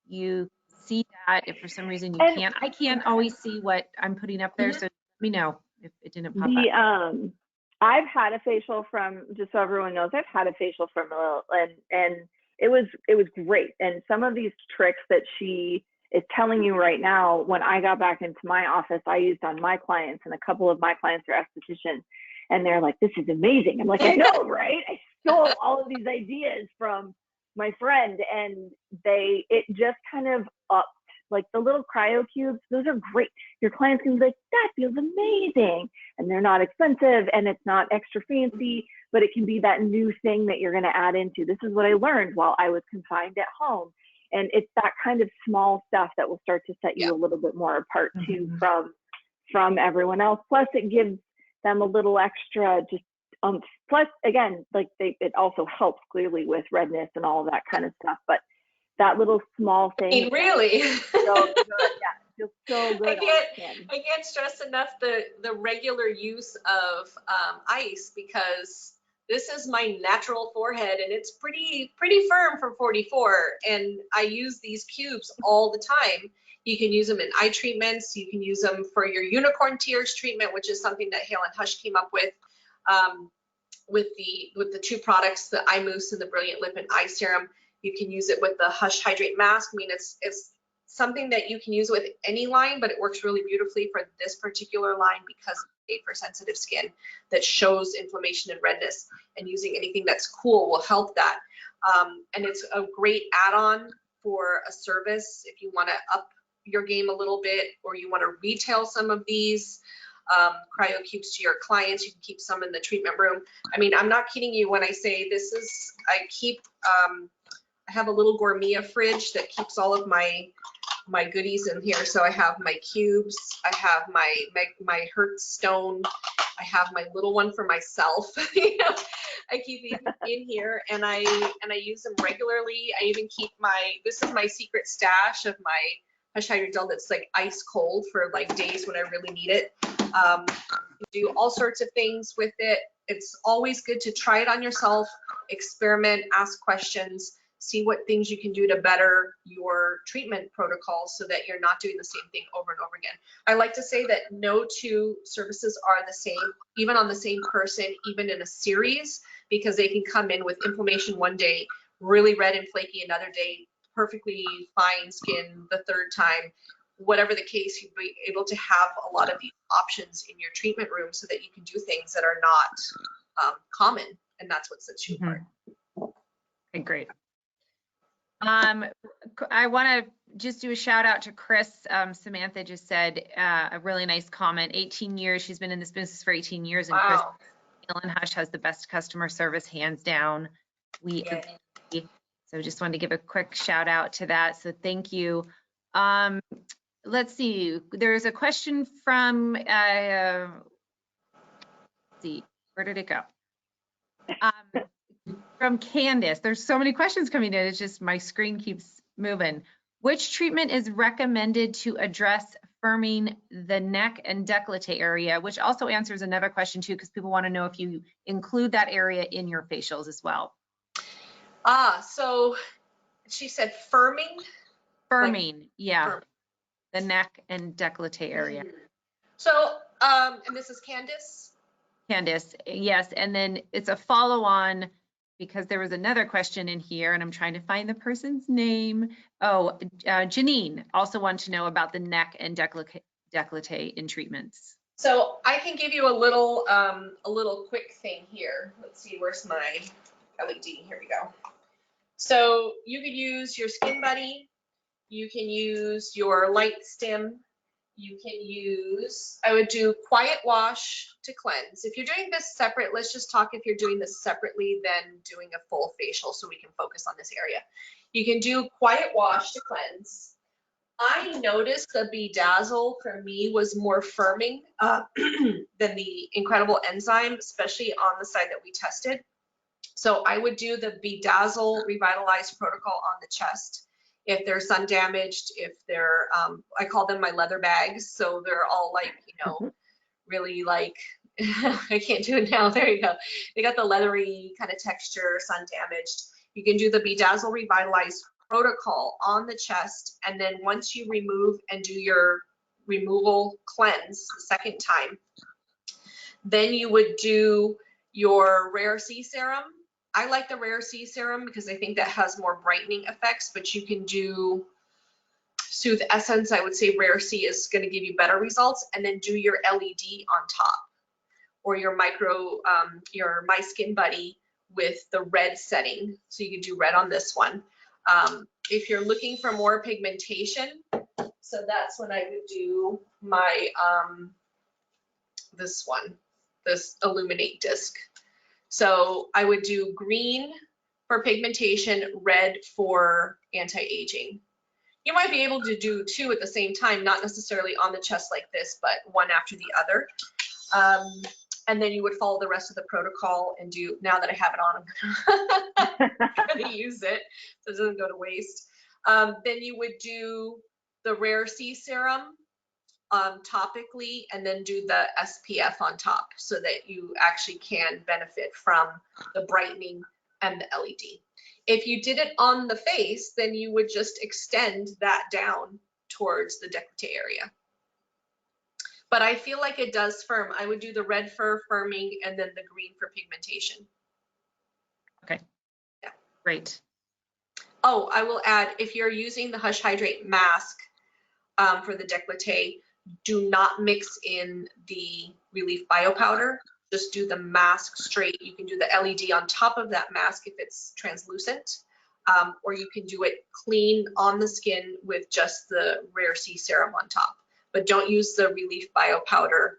see that. If for some reason you can't, I can't always see what I'm putting up there. So let me know if it didn't pop up. I've had a facial from, just so everyone knows, I've had a facial from Lil, and it was great. And some of these tricks that she is telling you right now, when I got back into my office, I used on my clients, and a couple of my clients are estheticians, and they're like, this is amazing. I'm like, I know, right? I stole all of these ideas from my friend, and it just kind of upped, like the little cryo cubes, those are great. Your clients can be like, that feels amazing. And they're not expensive and it's not extra fancy, but it can be that new thing that you're going to add into. This is what I learned while I was confined at home. And it's that kind of small stuff that will start to set you a little bit more apart too from everyone else. Plus it gives them a little extra just plus again, like it also helps clearly with redness and all of that kind of stuff. But that little small thing. I mean, really? So good. Yeah, feels so good. I can't stress enough the regular use of ice, because this is my natural forehead and it's pretty firm for 44. And I use these cubes all the time. You can use them in eye treatments. You can use them for your unicorn tears treatment, which is something that Hale Hush came up with the two products, the eye mousse and the brilliant lip and eye serum. You can use it with the Hush Hydrate mask. I mean, it's something that you can use with any line, but it works really beautifully for this particular line because it's made for sensitive skin that shows inflammation and redness, and using anything that's cool will help that. And it's a great add-on for a service if you want to up your game a little bit, or you want to retail some of these. Cryo Cubes to your clients. You can keep some in the treatment room. I mean, I'm not kidding you when I say this is, I have a little gourmet fridge that keeps all of my goodies in here. So I have my cubes, I have my Hearthstone, I have my little one for myself. You know, I keep these in here, and I use them regularly. I even keep this is my secret stash of my Hush Hydrate Gel that's like ice cold for like days when I really need it. Do all sorts of things with it. It's always good to try it on yourself, experiment, ask questions, see what things you can do to better your treatment protocols so that you're not doing the same thing over and over again. I like to say that no two services are the same, even on the same person, even in a series, because they can come in with inflammation one day, really red and flaky another day, perfectly fine skin the third time. Whatever the case, you'll be able to have a lot of these options in your treatment room so that you can do things that are not common, and that's what sets you apart. Okay, great. I want to just do a shout out to Chris. Samantha just said a really nice comment. 18 years, she's been in this business for 18 years, and Wow. Chris Hale Hush has the best customer service, hands down. We agree. So just wanted to give a quick shout out to that. So thank you. Let's see. There's a question from, let's see, where did it go? From Candace. There's so many questions coming in. It's just my screen keeps moving. Which treatment is recommended to address firming the neck and décolleté area? Which also answers another question too, because people want to know if you include that area in your facials as well. So she said firming? Firming, like, yeah. Firm. The neck and décolleté area. So, and this is Candace? Candace, yes. And then it's a follow-on because there was another question in here and I'm trying to find the person's name. Oh, Janine also wanted to know about the neck and décolleté in treatments. So I can give you a little quick thing here. Let's see, where's my LED? Here we go. So you could use your Skin Buddy. You can use your Light Stim. You can use, I would do Quiet Wash to cleanse. If you're doing this separate, let's just talk if you're doing this separately than doing a full facial so we can focus on this area. You can do Quiet Wash to cleanse. I noticed the BeeDazzle for me was more firming than the Incredible Enzyme, especially on the side that we tested. So I would do the BeeDazzle Revitalize protocol on the chest. If they're sun damaged, if they're, I call them my leather bags. So they're all like, you know, really like, I can't do it now. There you go. They got the leathery kind of texture, sun damaged. You can do the BeeDazzle Revitalize protocol on the chest. And then once you remove and do your removal cleanse the second time, then you would do your Rare C Serum. I like the Rare C Serum because I think that has more brightening effects, but you can do Soothe Essence. I would say Rare C is going to give you better results, and then do your LED on top, or your your My Skin Buddy with the red setting. So you can do red on this one. If you're looking for more pigmentation, so that's when I would do my, this one, this Illuminate disc. So I would do green for pigmentation, red for anti-aging. You might be able to do two at the same time, not necessarily on the chest like this, but one after the other. And then you would follow the rest of the protocol and do, now that I have it on, I'm gonna use it so it doesn't go to waste. Then you would do the Rare C Serum topically, and then do the SPF on top so that you actually can benefit from the brightening and the LED. If you did it on the face, then you would just extend that down towards the décolleté area. But I feel like it does firm. I would do the red for firming and then the green for pigmentation. Okay. Yeah. Great. Oh, I will add, if you're using the Hush Hydrate mask for the décolleté, do not mix in the Relief Bio Powder. Just do the mask straight. You can do the LED on top of that mask if it's translucent, or you can do it clean on the skin with just the Rare C Serum on top. But don't use the Relief Bio Powder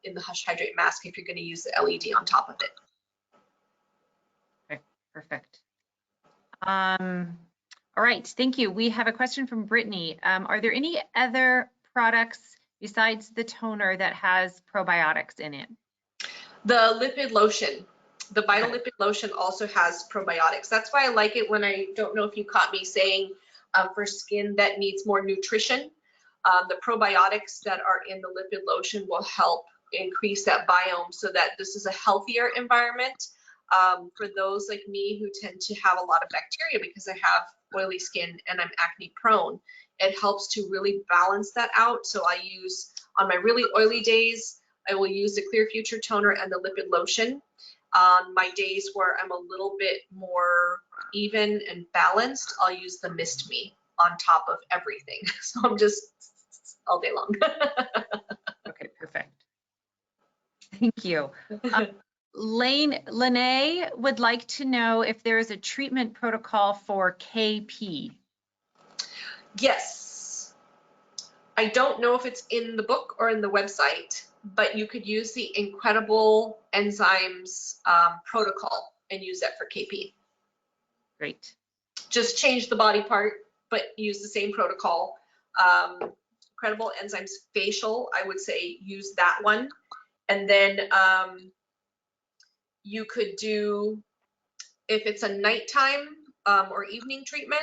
in the Hush Hydrate mask if you're going to use the LED on top of it. Okay, perfect. All right, thank you. We have a question from Brittany. Are there any other products besides the toner that has probiotics in it? The lipid lotion, the Vital Okay. Lipid Lotion also has probiotics. That's why I like it when I don't know if you caught me saying for skin that needs more nutrition, the probiotics that are in the lipid lotion will help increase that biome so that this is a healthier environment for those like me who tend to have a lot of bacteria because I have oily skin and I'm acne prone. It helps to really balance that out. So I use, on my really oily days, I will use the Clear Future toner and the lipid lotion. On my days where I'm a little bit more even and balanced, I'll use the Mist Me on top of everything. So I'm just all day long. Okay, perfect. Thank you. Lene would like to know if there is a treatment protocol for KP. Yes. I don't know if it's in the book or in the website, but you could use the Incredible Enzymes protocol and use that for KP. Great. Just change the body part, but use the same protocol. Incredible Enzymes facial, I would say use that one. And then you could do, if it's a nighttime or evening treatment,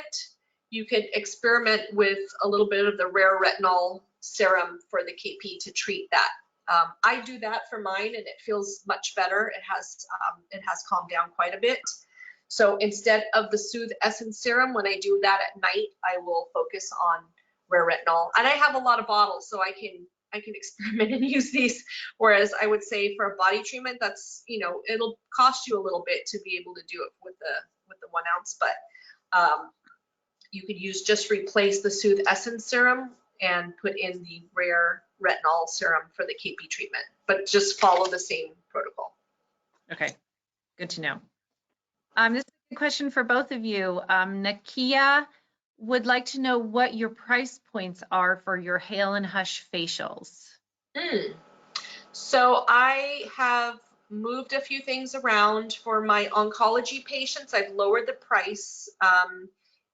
you could experiment with a little bit of the Rare Retinol Serum for the KP to treat that. I do that for mine and it feels much better. It has calmed down quite a bit. So instead of the Soothe Essence Serum, when I do that at night, I will focus on Rare Retinol. And I have a lot of bottles, so I can experiment and use these. Whereas I would say for a body treatment, that's, you know, it'll cost you a little bit to be able to do it with the 1 ounce, but you could just replace the Soothe Essence Serum and put in the Rare Retinol Serum for the KP treatment, but just follow the same protocol. Okay, good to know. This is a question for both of you. Nakia would like to know what your price points are for your Hale Hush facials. So I have moved a few things around for my oncology patients. I've lowered the price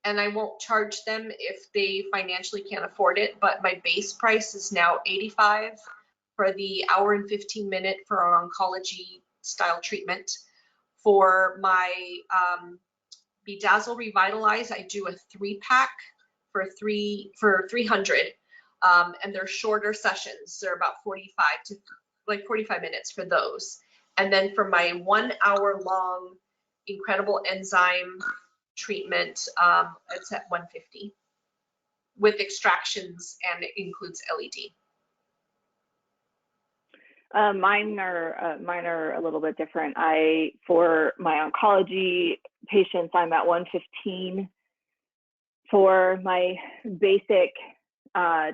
and I won't charge them if they financially can't afford it, but my base price is now $85 for the hour and 15 minute for our oncology style treatment. For my BeDazzle Revitalize, I do a 3-pack for 300, and they're shorter sessions. They're about 45 minutes for those. And then for my 1 hour long Incredible Enzyme treatment, it's at $150 with extractions, and it includes LED. Mine are a little bit different. For my oncology patients, I'm at $115. For my basic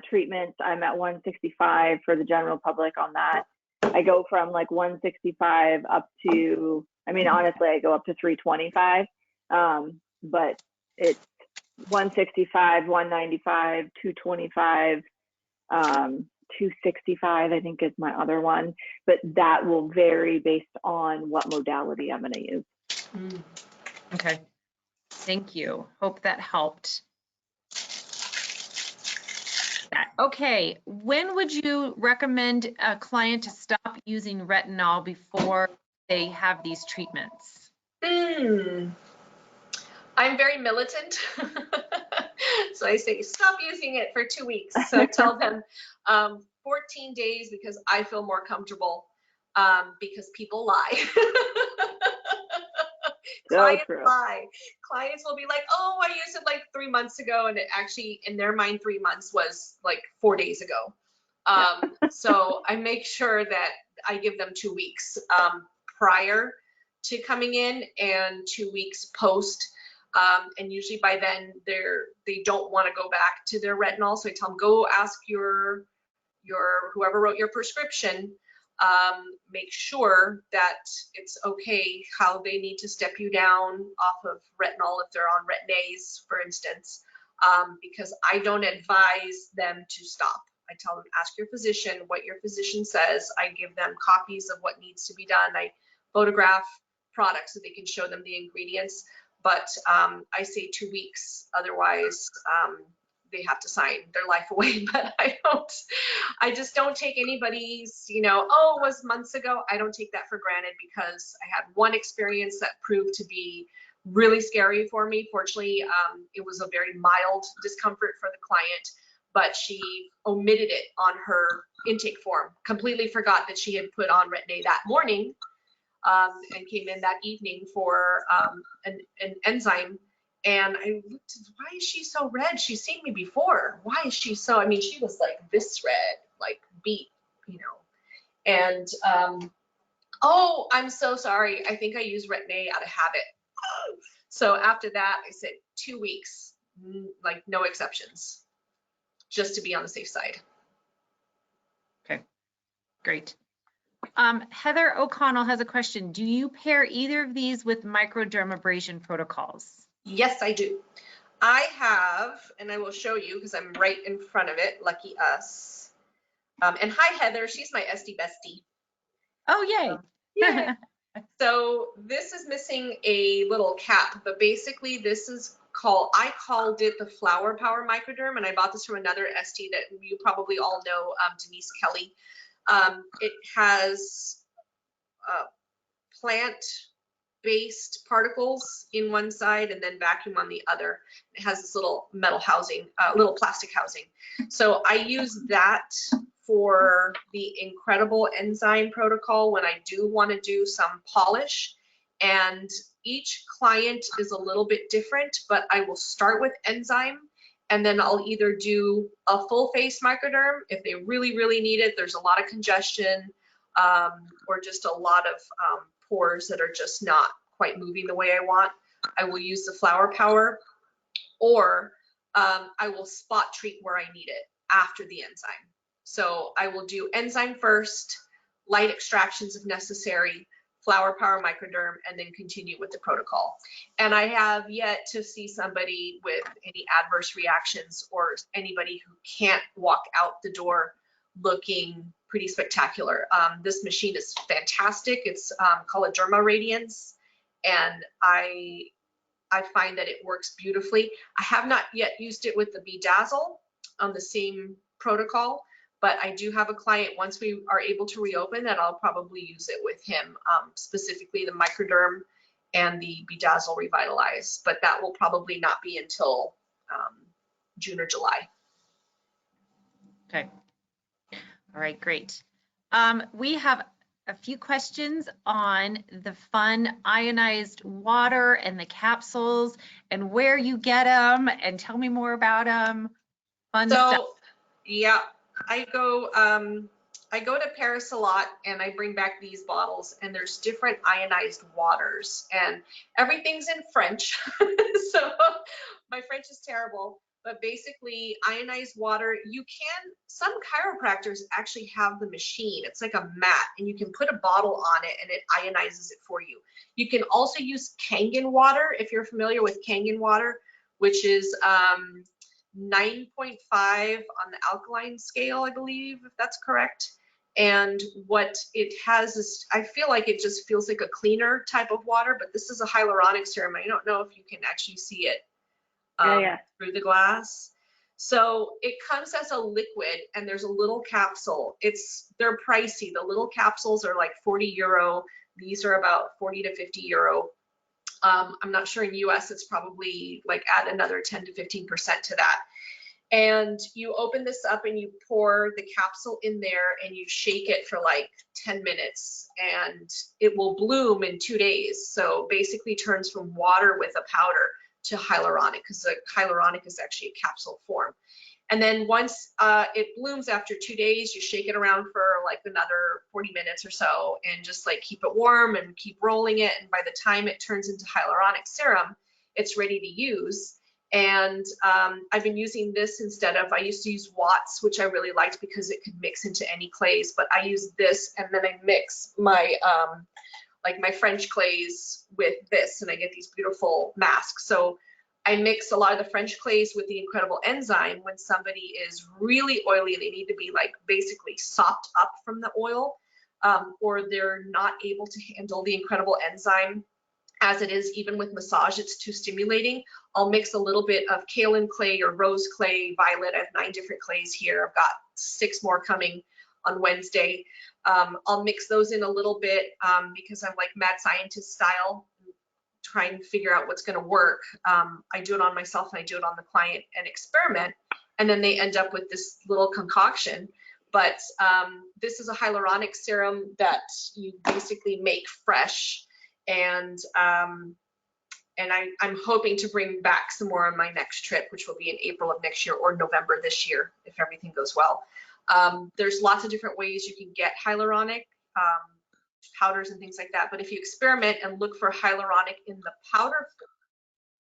treatments, I'm at $165 for the general public on that. I go from like $165 up to, I mean, honestly, I go up to $325, but it's $165, $195, $225, $265, I think is my other one, but that will vary based on what modality I'm going to use. Okay, thank you. Hope that helped. Okay, when would you recommend a client to stop using retinol before they have these treatments? I'm very militant. So I say, stop using it for 2 weeks. So I tell them 14 days because I feel more comfortable because people lie. Clients lie. Clients will be like, oh, I used it like 3 months ago. And it actually, in their mind, 3 months was like 4 days ago. So I make sure that I give them 2 weeks prior to coming in and 2 weeks post. And usually by then they don't want to go back to their retinol. So I tell them, go ask your whoever wrote your prescription, make sure that it's okay how they need to step you down off of retinol if they're on Retin-A's, for instance, because I don't advise them to stop. I tell them, ask your physician what your physician says. I give them copies of what needs to be done. I photograph products so they can show them the ingredients. But I say 2 weeks, otherwise they have to sign their life away. But I just don't take anybody's, oh, it was months ago. I don't take that for granted, because I had one experience that proved to be really scary for me. Fortunately, it was a very mild discomfort for the client, but she omitted it on her intake form, completely forgot that she had put on Retin-A that morning, and came in that evening for an enzyme. And I looked, why is she so red? She's seen me before. Why is she so, I mean, she was like this red, like beet, And, oh, I'm so sorry. I think I used Retin-A out of habit. So after that, I said 2 weeks, like no exceptions, just to be on the safe side. Okay, great. Heather O'Connell has a question. Do you pair either of these with microdermabrasion protocols? Yes, I do. I have, and I will show you because I'm right in front of it. Lucky us. And hi, Heather. She's my SD bestie. Oh, yay. Yeah. So this is missing a little cap, but basically this is I called it the Flower Power Microderm, and I bought this from another SD that you probably all know, Denise Kelly. It has plant-based particles in one side and then vacuum on the other. It has this little metal housing, little plastic housing. So I use that for the incredible enzyme protocol when I do want to do some polish. And each client is a little bit different, but I will start with enzyme, and then I'll either do a full face microderm if they really, really need it. There's a lot of congestion, or just a lot of pores that are just not quite moving the way I want. I will use the Flower Power, or I will spot treat where I need it after the enzyme. So I will do enzyme first, light extractions if necessary, Flower Power microderm, and then continue with the protocol. And I have yet to see somebody with any adverse reactions or anybody who can't walk out the door looking pretty spectacular. This machine is fantastic. It's called Derma Radiance, and I find that it works beautifully. I have not yet used it with the BeeDazzle on the same protocol, but I do have a client, once we are able to reopen, that I'll probably use it with him, specifically the microderm and the Bedazzle Revitalize, but that will probably not be until June or July. Okay. All right, great. We have a few questions on the fun ionized water and the capsules and where you get them, and tell me more about them. Fun stuff. Yeah, I go to Paris a lot, and I bring back these bottles, and there's different ionized waters, and everything's in French. So my French is terrible, but basically ionized water, some chiropractors actually have the machine. It's like a mat, and you can put a bottle on it and it ionizes it for you. You can also use Kangen water, if you're familiar with Kangen water, which is 9.5 on the alkaline scale, I believe, if that's correct. And what it has is, I feel like it just feels like a cleaner type of water, but this is a hyaluronic serum. I don't know if you can actually see it through the glass. So it comes as a liquid, and there's a little capsule. They're pricey. The little capsules are like 40 euro. These are about 40 to 50 euro. I'm not sure in US, it's probably like add another 10 to 15% to that. And you open this up and you pour the capsule in there and you shake it for like 10 minutes and it will bloom in 2 days. So basically turns from water with a powder to hyaluronic, because the hyaluronic is actually a capsule form. And then once it blooms after 2 days, you shake it around for like another 40 minutes or so and just like keep it warm and keep rolling it. And by the time it turns into hyaluronic serum, it's ready to use. And I've been using this instead of, I used to use Watts, which I really liked because it could mix into any clays, but I use this and then I mix my like my French clays with this and I get these beautiful masks. So I mix a lot of the French clays with the incredible enzyme when somebody is really oily and they need to be like basically sopped up from the oil, or they're not able to handle the incredible enzyme as it is. Even with massage, it's too stimulating. I'll mix a little bit of kaolin clay or rose clay, violet. I have 9 different clays here. I've got 6 more coming on Wednesday. I'll mix those in a little bit because I'm like mad scientist style, trying to figure out what's going to work. I do it on myself and I do it on the client and experiment, and then they end up with this little concoction. But this is a hyaluronic serum that you basically make fresh, and I'm hoping to bring back some more on my next trip, which will be in April of next year or November this year, if everything goes well. There's lots of different ways you can get hyaluronic powders and things like that, but if you experiment and look for hyaluronic in the powder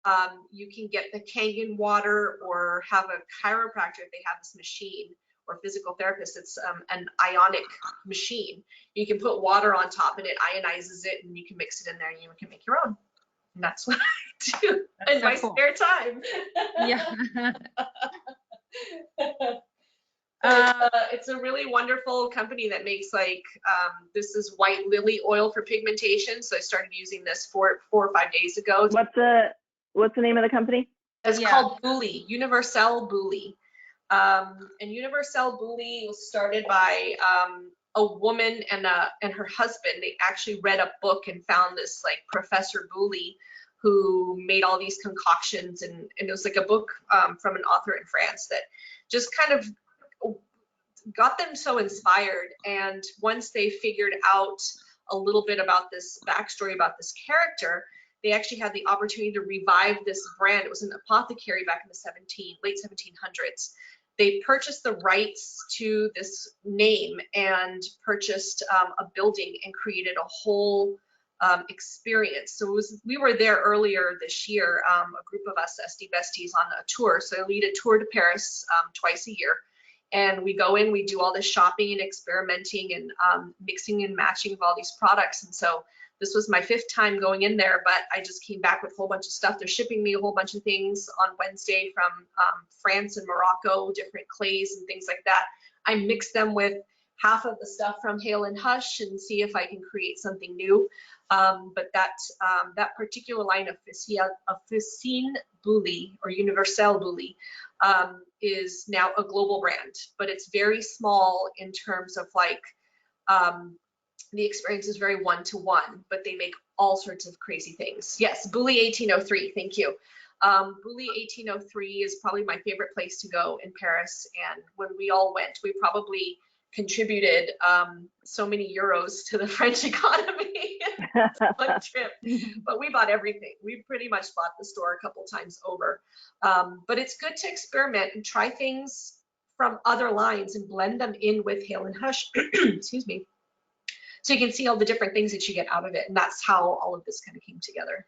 form, you can get the Kangen water or have a chiropractor if they have this machine, or physical therapist. It's an ionic machine. You can put water on top and it ionizes it, and you can mix it in there and you can make your own. And that's what I do in my spare time. Yeah. It's a really wonderful company that makes like, this is white lily oil for pigmentation. So I started using this 4 or 5 days ago. What's the name of the company? It's called Bully, Universal Bully. And Universal Bully was started by a woman and her husband. They actually read a book and found this like Professor Bully who made all these concoctions, and it was like a book from an author in France that just kind of got them so inspired. And once they figured out a little bit about this backstory about this character, they actually had the opportunity to revive this brand. It was an apothecary back in the late 1700s. They purchased the rights to this name and purchased a building and created a whole experience. So we were there earlier this year, a group of us SD Besties on a tour. So I lead a tour to Paris twice a year. And we go in, we do all this shopping and experimenting and mixing and matching of all these products. And so this was my 5th time going in there, but I just came back with a whole bunch of stuff. They're shipping me a whole bunch of things on Wednesday from France and Morocco, different clays and things like that. I mix them with half of the stuff from Hale Hush and see if I can create something new. But that particular line of Officine Bully or Universal Bully is now a global brand, but it's very small in terms of like, the experience is very one-to-one, but they make all sorts of crazy things. Yes, Bully 1803, thank you. Bully 1803 is probably my favorite place to go in Paris. And when we all went, we probably contributed so many euros to the French economy one trip, but we bought everything. We pretty much bought the store a couple times over. But it's good to experiment and try things from other lines and blend them in with Hale Hush, excuse me, so you can see all the different things that you get out of it. And that's how all of this kind of came together.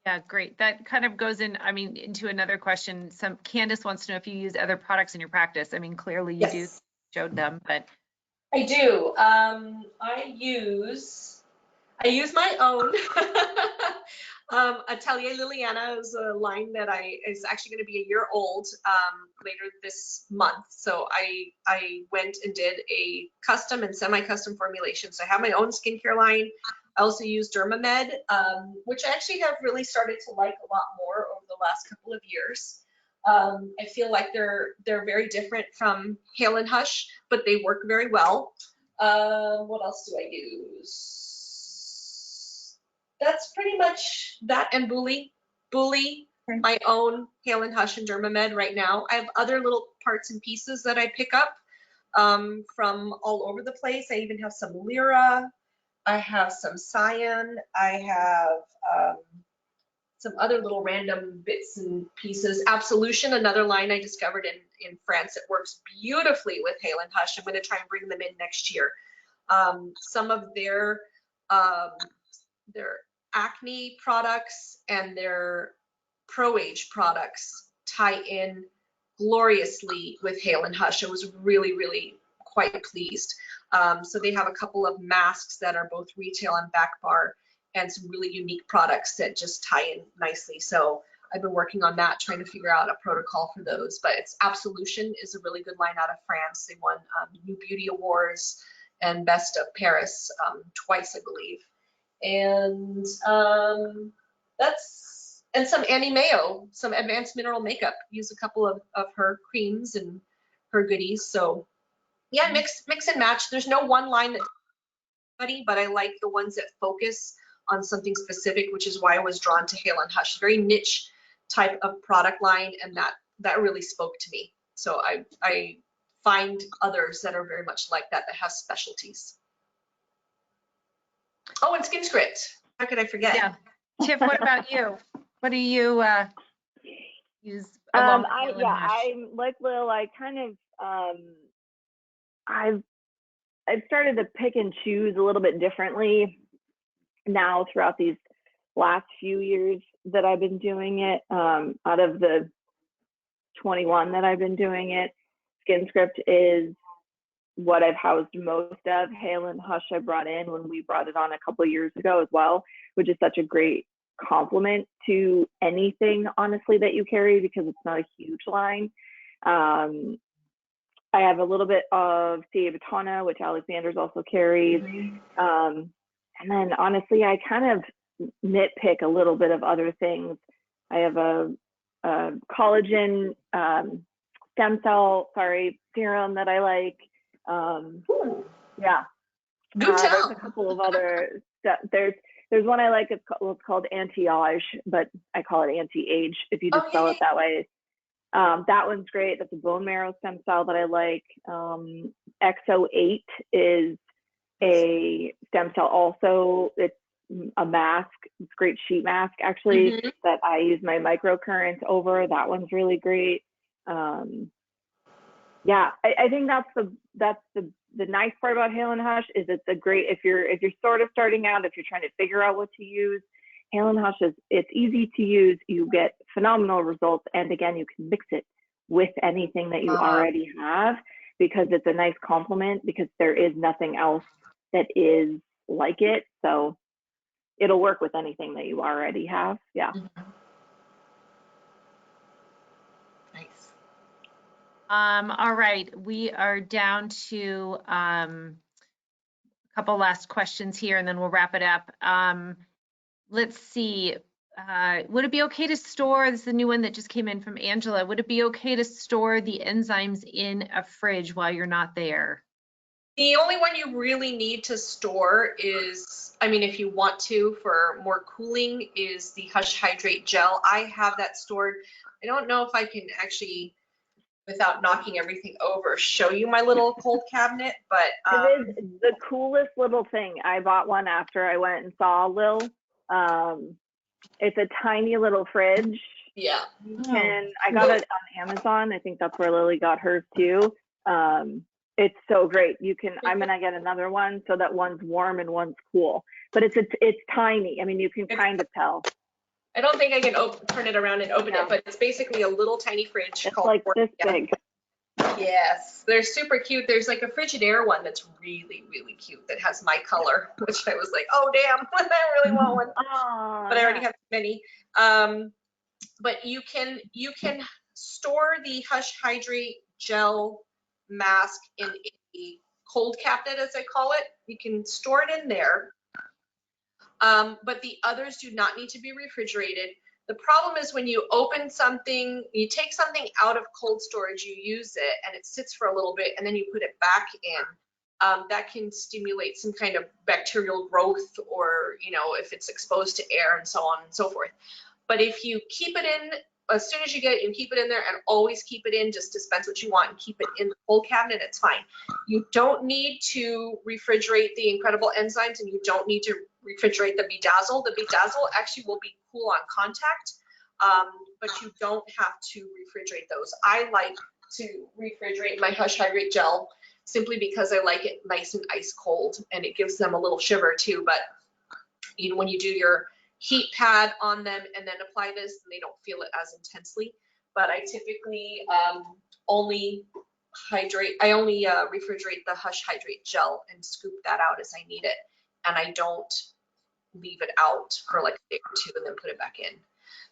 Yeah, great. That kind of goes in, I mean, into another question. Candace wants to know if you use other products in your practice. I mean, clearly you do, showed them, but. I do. I use my own. Atelier Liliana is a line that is actually going to be a year old later this month. So I went and did a custom and semi-custom formulation. So I have my own skincare line. I also use Dermamed, which I actually have really started to like a lot more over the last couple of years. I feel like they're very different from Hale Hush, but they work very well. What else do I use? That's pretty much that, and Bully, my own Hale Hush and Dermamed right now. I have other little parts and pieces that I pick up from all over the place. I even have some Lyra. I have some Cyan. I have some other little random bits and pieces. Absolution, another line I discovered in France. It works beautifully with Hale Hush. I'm going to try and bring them in next year. Some of their acne products and their pro age products tie in gloriously with Hale Hush. I was really, really quite pleased. So they have a couple of masks that are both retail and back bar, and some really unique products that just tie in nicely. So I've been working on that, trying to figure out a protocol for those. But it's Absolution is a really good line out of France. They won New Beauty Awards and Best of Paris twice, I believe. And and some Annie Mayo, some advanced mineral makeup. Use a couple of her creams and her goodies. So yeah, mix and match. There's no one line that but I like the ones that focus on something specific, which is why I was drawn to Hale and Hush. Very niche type of product line, and that really spoke to me. So I find others that are very much like that have specialties. Oh, and Skin Script. How could I forget? Yeah. Tiff, what about you? What do you use along with Hale and Hush? I'm like Lil. I kind of I've started to pick and choose a little bit differently now throughout these last few years that I've been doing it. Out of the 21 that I've been doing it, Skin Script is what I've housed most of. Hale and Hush I brought in when we brought it on a couple of years ago as well, which is such a great complement to anything, honestly, that you carry, because it's not a huge line. I have a little bit of Ciabatana, which Alexander's also carries. And then honestly, I kind of nitpick a little bit of other things. I have a collagen stem cell, serum that I like. Yeah. Good There's tell. a couple of other stuff. There's one I like. It's called Anti-Age, but I call it Anti-Age if you just spell it that way. That one's great. That's a bone marrow stem cell that I like. XO8 is a stem cell also. It's a mask. It's a great sheet mask, actually, that I use my microcurrent over. That one's really great. Yeah, I think that's the nice part about Hale and Hush is it's a great, if you're sort of starting out, if you're trying to figure out what to use, Hale and Hush it's easy to use. You get phenomenal results, and again, you can mix it with anything that you already have, because it's a nice complement, because there is nothing else that is like it. So it'll work with anything that you already have. Yeah. Nice. All right, we are down to a couple last questions here, and then we'll wrap it up. Let's see. Would it be okay to store, this is the new one that just came in from Angela, would it be okay to store the enzymes in a fridge while you're not there? The only one you really need to store is, I mean, if you want to, for more cooling, is the Hush Hydrate Gel. I have that stored. I don't know if I can actually, without knocking everything over, show you my little cold cabinet, but it is the coolest little thing. I bought one after I went and saw Lil. It's a tiny little fridge. Yeah. And I got it on Amazon. I think that's where Lily got hers too. It's so great. I'm gonna get another one so that one's warm and one's cool. But it's tiny. I mean, you can kind of tell. I don't think I can turn it around and open it, but it's basically a little tiny fridge. It's like this big. Yes, they're super cute. There's like a Frigidaire one that's really, really cute that has my color, which I was like, oh damn, I really want one. But I already have many. But you can store the Hush Hydrate Gel mask in a cold cabinet, as I call it. You can store it in there. But the others do not need to be refrigerated. The problem is when you open something, you take something out of cold storage, you use it, and it sits for a little bit, and then you put it back in. That can stimulate some kind of bacterial growth, or, you know, if it's exposed to air and so on and so forth. But if you keep it in, as soon as you get it, you keep it in there, and always keep it in, just dispense what you want and keep it in the cold cabinet, it's fine. You don't need to refrigerate the incredible enzymes, and you don't need to refrigerate the BeeDazzle. The BeeDazzle actually will be cool on contact, but you don't have to refrigerate those. I like to refrigerate my Hush Hydrate Gel simply because I like it nice and ice cold, and it gives them a little shiver too. But you know, when you do your heat pad on them and then apply this, they don't feel it as intensely. But I typically only refrigerate the Hush Hydrate Gel and scoop that out as I need it, and I don't leave it out for like a day or two and then put it back in.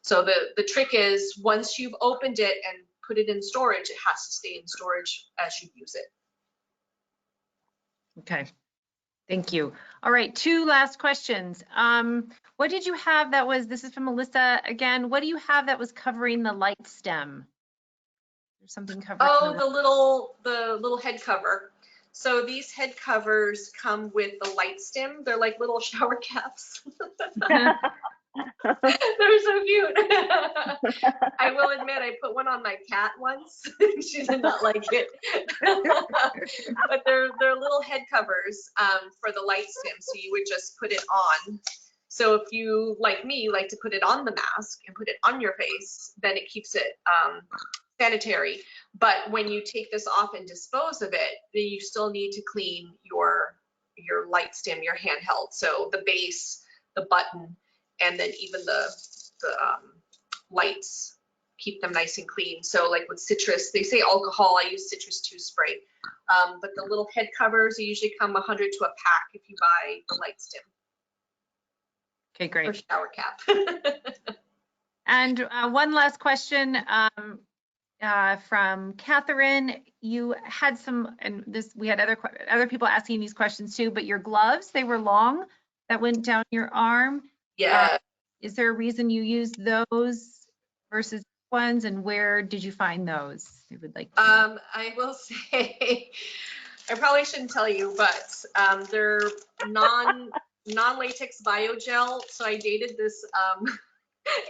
So the trick is once you've opened it and put it in storage, it has to stay in storage as you use it. Okay. Thank you. All right, 2 last questions. What did you have that was, this is from Melissa again, what do you have that was covering the light stem? There's something covering Oh, the little head cover. So these head covers come with the light stem. They're like little shower caps. They're so cute. I will admit I put one on my cat once. She did not like it. But they're little head covers for the light stem. So you would just put it on. So if you, like me, like to put it on the mask and put it on your face, then it keeps it sanitary. But when you take this off and dispose of it, then you still need to clean your light stem, your handheld. So the base, the button, and then even the lights, keep them nice and clean. So like with citrus, they say alcohol, I use citrus 2 spray. But the little head covers, they usually come 100 to a pack if you buy the light stem. Okay, great. Or shower cap. And one last question from Catherine. You had some, and this, we had other people asking these questions too, but your gloves, they were long that went down your arm. Yeah. Is there a reason you used those versus ones, and where did you find those? I would like to know. I will say, I probably shouldn't tell you, but they're non-latex biogel. So I dated this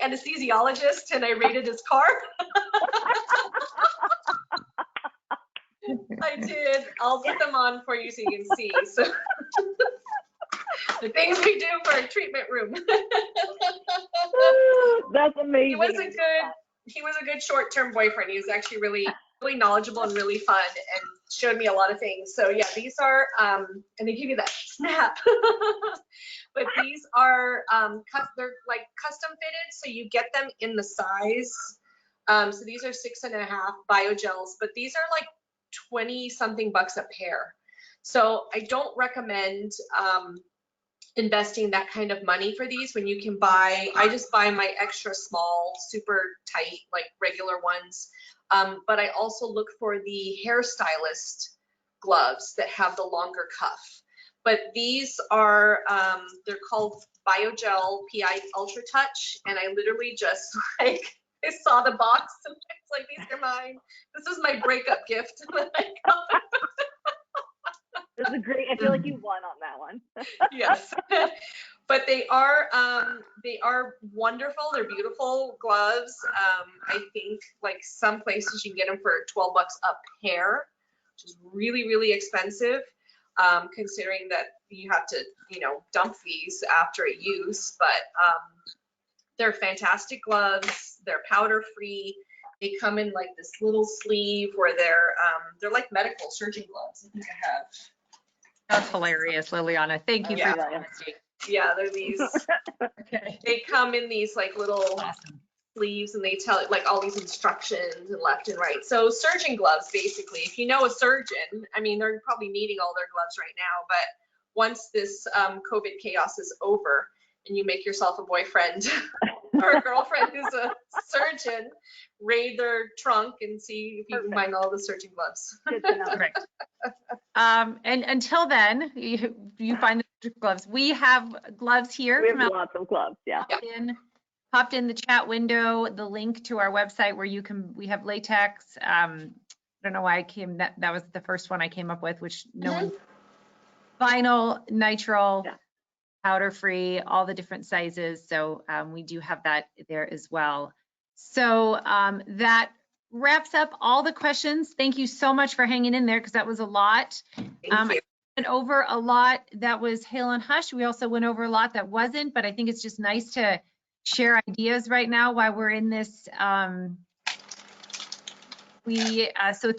anesthesiologist and I raided his car. I did. I'll put them on for you so you can see. So the things we do for a treatment room. That's amazing. He was a good short-term boyfriend. He was actually really knowledgeable and really fun and showed me a lot of things. So yeah, these are and they give you that snap. But these are they're like custom fitted, so you get them in the size. So these are 6.5 biogels, but these are like 20 something bucks a pair. So I don't recommend investing that kind of money for these when you can buy, I just buy my extra small, super tight, like regular ones. But I also look for the hairstylist gloves that have the longer cuff. But these are, they're called Biogel PI Ultra Touch. And I literally just like, I saw the box and I was like, these are mine. This is my breakup gift. This is great. I feel like you won on that one. Yes. But they are wonderful. They're beautiful gloves. I think like some places you can get them for 12 bucks a pair, which is really, really expensive, considering that you have to, you know, dump these after a use. But they're fantastic gloves. They're powder free. They come in like this little sleeve where they're like medical surgeon gloves. I think I have. That's hilarious, Liliana. Thank you for your honesty. Yeah, they're these. Okay. They come in these like little Awesome. sleeves, and they tell it like all these instructions and left and right. So surgeon gloves, basically. If you know a surgeon, I mean, they're probably needing all their gloves right now. But once this COVID chaos is over, and you make yourself a boyfriend or a girlfriend who's a surgeon, raid their trunk and see if you can find all the surgeon gloves. Good to know. Correct. And until then, you find the gloves. We have gloves here. We have lots of gloves, yeah. Popped in the chat window the link to our website where we have latex. I don't know why that was the first one I came up with, which no one. Vinyl, nitrile, powder free, all the different sizes. So we do have that there as well. So that wraps up all the questions. Thank you so much for hanging in there because that was a lot. Thank you. I went over a lot that was Hale Hush. We also went over a lot that wasn't, but I think it's just nice to share ideas right now while we're in this. So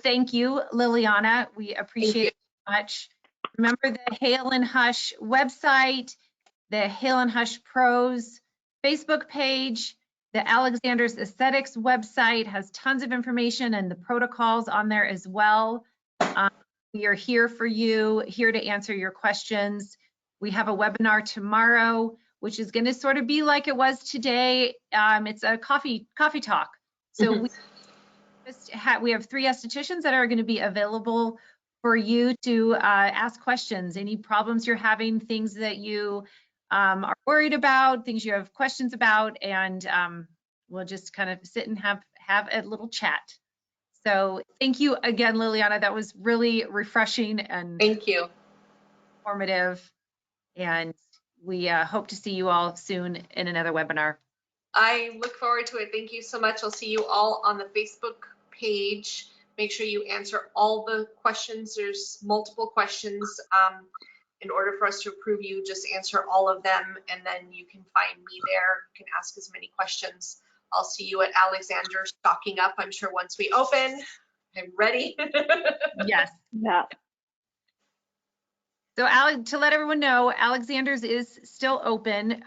thank you, Liliana. We appreciate it so much. Remember the Hale Hush website, the Hale Hush Pros Facebook page, the Alexander's Aesthetics website has tons of information and the protocols on there as well. We are here for you, here to answer your questions. We have a webinar tomorrow which is going to sort of be like it was today. It's a coffee talk. So we have 3 estheticians that are going to be available for you to ask questions, any problems you're having, things that you are worried about, things you have questions about, and we'll just kind of sit and have a little chat. So thank you again, Liliana. That was really refreshing and Thank you. Informative. And we hope to see you all soon in another webinar. I look forward to it. Thank you so much. I'll see you all on the Facebook page. Make sure you answer all the questions. There's multiple questions. In order for us to approve you, just answer all of them, and then you can find me there. You can ask as many questions. I'll see you at Alexander stocking up. I'm sure once we open, I'm ready. Yes. Yeah. So to let everyone know, Alexander's is still open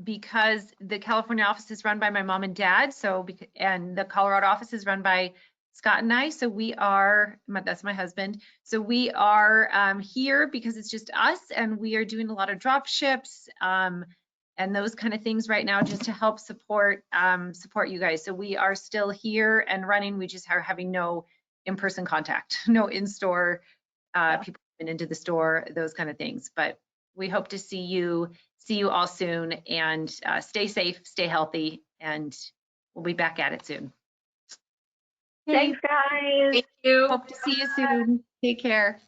because the California office is run by my mom and dad. And the Colorado office is run by Scott and I. So that's my husband. So we are here because it's just us, and we are doing a lot of drop ships and those kind of things right now, just to help support you guys. So we are still here and running. We just are having no in-person contact, no in-store people into the store, those kind of things. But we hope to see you all soon, and stay safe, stay healthy, and we'll be back at it soon. Thanks, guys. Thank you. Hope to see you soon. Take care.